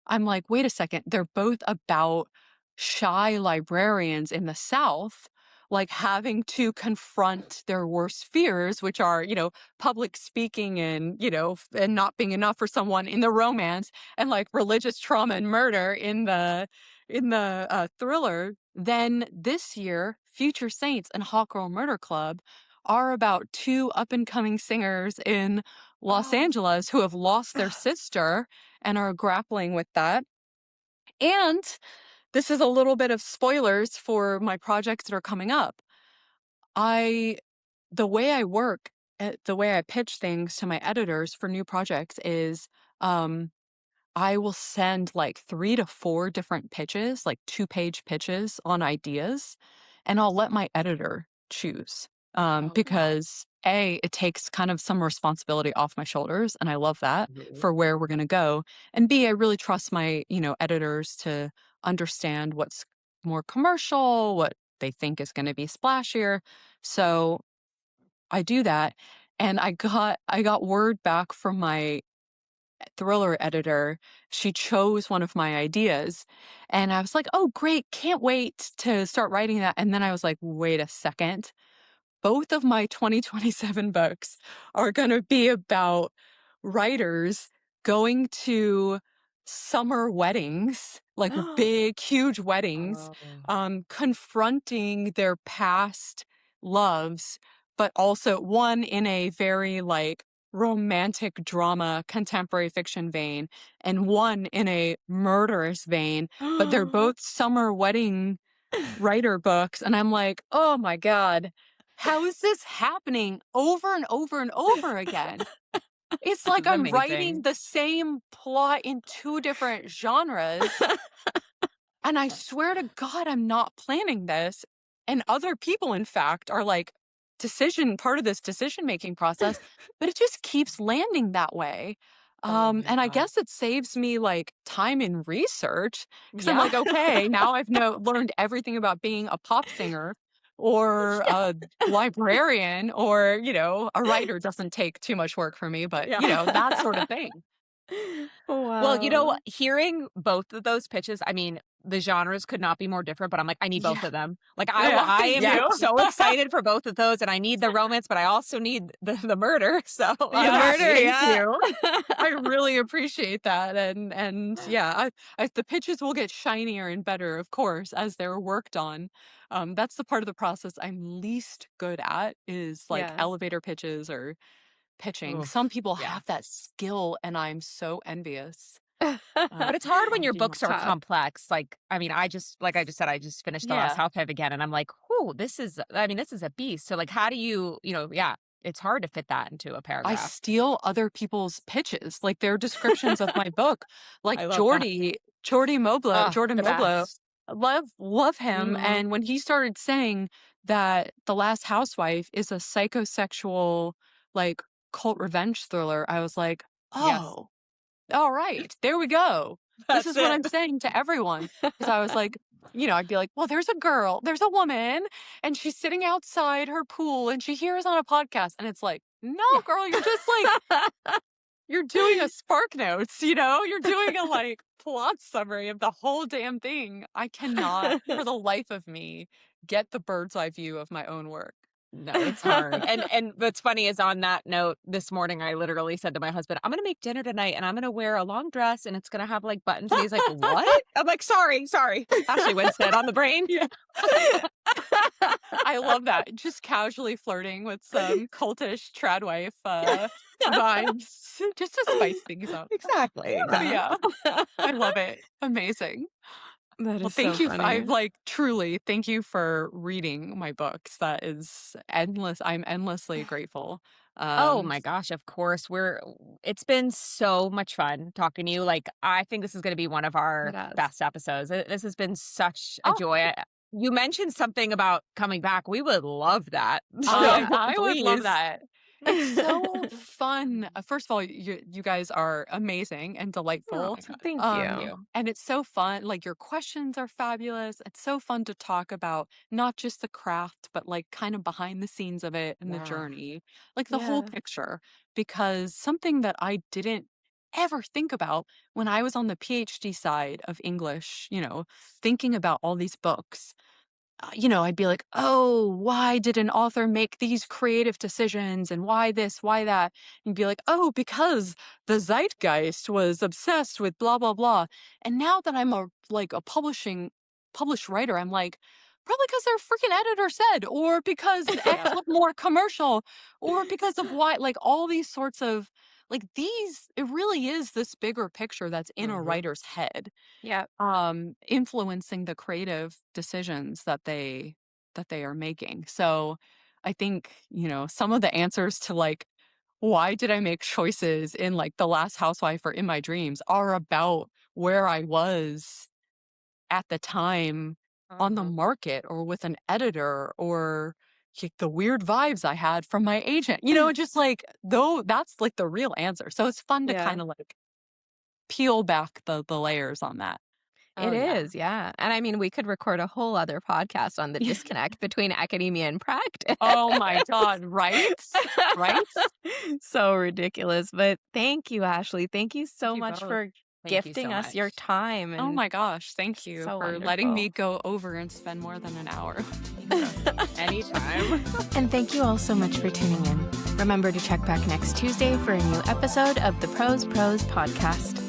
I'm like, wait a second, they're both about shy librarians in the South, like having to confront their worst fears, which are, public speaking and, and not being enough for someone in the romance, and like religious trauma and murder in the thriller. Then this year, Future Saints and Hawk Girl Murder Club are about two up and coming singers in Los Oh. Angeles who have lost their sister and are grappling with that. And this is a little bit of spoilers for my projects that are coming up. I the way I work, the way I pitch things to my editors for new projects is um I will send like 3 to 4 different pitches, like 2-page pitches on ideas, and I'll let my editor choose. Oh, wow. Because A, it takes kind of some responsibility off my shoulders, and I love that Mhm. for where we're gonna go. And B, I really trust my, editors to understand what's more commercial, what they think is gonna be splashier. So I do that. And I got word back from my thriller editor. She chose one of my ideas, and I was like, oh great, can't wait to start writing that. And then I was like, wait a second, both of my 2027 books are going to be about writers going to summer weddings, like big huge weddings, Oh. confronting their past loves, but also one in a very like romantic drama contemporary fiction vein, and one in a murderous vein, but they're both summer wedding writer books. And I'm like, oh my God, how is this happening over and over and over again? It's This like is I'm writing amazing. the same plot in two different genres. And I swear to God, I'm not planning this. And other people, in fact, are like part of this decision making process, but it just keeps landing that way. Oh my And I god. guess it saves me like time in research, because I'm Yeah. like, okay, now I've learned everything about being a pop singer or a librarian, or, a writer doesn't take too much work for me, but, Yeah. that sort of thing. Well, Wow. hearing both of those pitches, I mean, the genres could not be more different, but I'm like, I need both Yeah. of them. Like, Yeah. I Thank am you. so excited for both of those, and I need the romance, but I also need the murder. So The I'm Yeah, murder, happy. thank yeah. you. I really appreciate that. And yeah, the pitches will get shinier and better, of course, as they're worked on. That's the part of the process I'm least good at, is like Yeah. elevator pitches or pitching. Some Oof. people Yeah. have that skill, and I'm so envious. But it's hard when I your do not. books are Tough. complex. Like, I mean, like I just said, I just finished the last Yeah. House Hive again, and I'm like, whoo, this is a beast. So, like, how do yeah, it's hard to fit that into a I paragraph. steal other people's pitches, like their descriptions of my book. Like I love that. Oh, Jordan the Moblo, best. love him. Mhm. And when he started saying that The Last Housewife is a psychosexual, like, cult revenge thriller, I was like, Yes, oh, all right, there we go. This that's is what it. I'm saying to everyone. Because I was like, I'd be like, well, there's a woman, and she's sitting outside her pool, and she hears on a podcast. And it's like, no, Yeah. girl, you're just like, you're doing a Spark Notes, you're doing a like plot summary of the whole damn thing. I cannot, for the life of me, get the bird's eye view of my own work. No, it's hard. And what's funny is on that note, this morning I literally said to my husband, I'm gonna make dinner tonight and I'm gonna wear a long dress and it's gonna have like buttons. And he's like, what? I'm like, sorry. Ashley Winstead on the brain. Yeah. I love that. Just casually flirting with some cultish tradwife vibes, just to spice things up. Exactly. Yeah. I love it. Amazing. That Well, is thank so you. funny. I like truly thank you for reading my books. That is endless. I'm endlessly grateful. Oh my gosh, of course. It's been so much fun talking to you. Like, I think this is going to be one of our It has. best episodes. This has been such a Oh, joy. You mentioned something about coming back. We would love that. I would love Please. that. It's so fun. First of all, you guys are amazing and Oh delightful. my God. Thank Thank you. you. And it's so fun. Like your questions are fabulous. It's so fun to talk about not just the craft, but like kind of behind the scenes of it and the Yeah. journey, like the whole Yeah. picture. Because something that I didn't ever think about when I was on the PhD side of English, thinking about all these books, I'd be like, oh, why did an author make these creative decisions and why this, why that? And be like, oh, because the zeitgeist was obsessed with blah, blah, blah. And now that I'm a published writer, I'm like, probably because their freaking editor said, or because X looked more commercial, or because of why, like all these sorts of it really is this bigger picture that's in a writer's head Yeah. influencing the creative decisions that they are making. So I think, some of the answers to like why did I make choices in like The Last Housewife or In My Dreams are about where I was at the time on the market or with an editor or like the weird vibes I had from my agent. Just like though that's like the real answer. So it's fun to Yeah. kind of like peel back the layers on that. Oh, It yeah. is, yeah. And I mean, we could record a whole other podcast on the disconnect between academia and practice. Oh my God, right? Right? So ridiculous. But thank you, Ashley. Thank you so You much both. for Thank you so gifting us your much. time. Oh And my gosh, thank you so for letting me wonderful. go over and spend more than an hour. Anytime. And thank you all so much for tuning in. Remember to check back next Tuesday for a new episode of the Prose Pros podcast.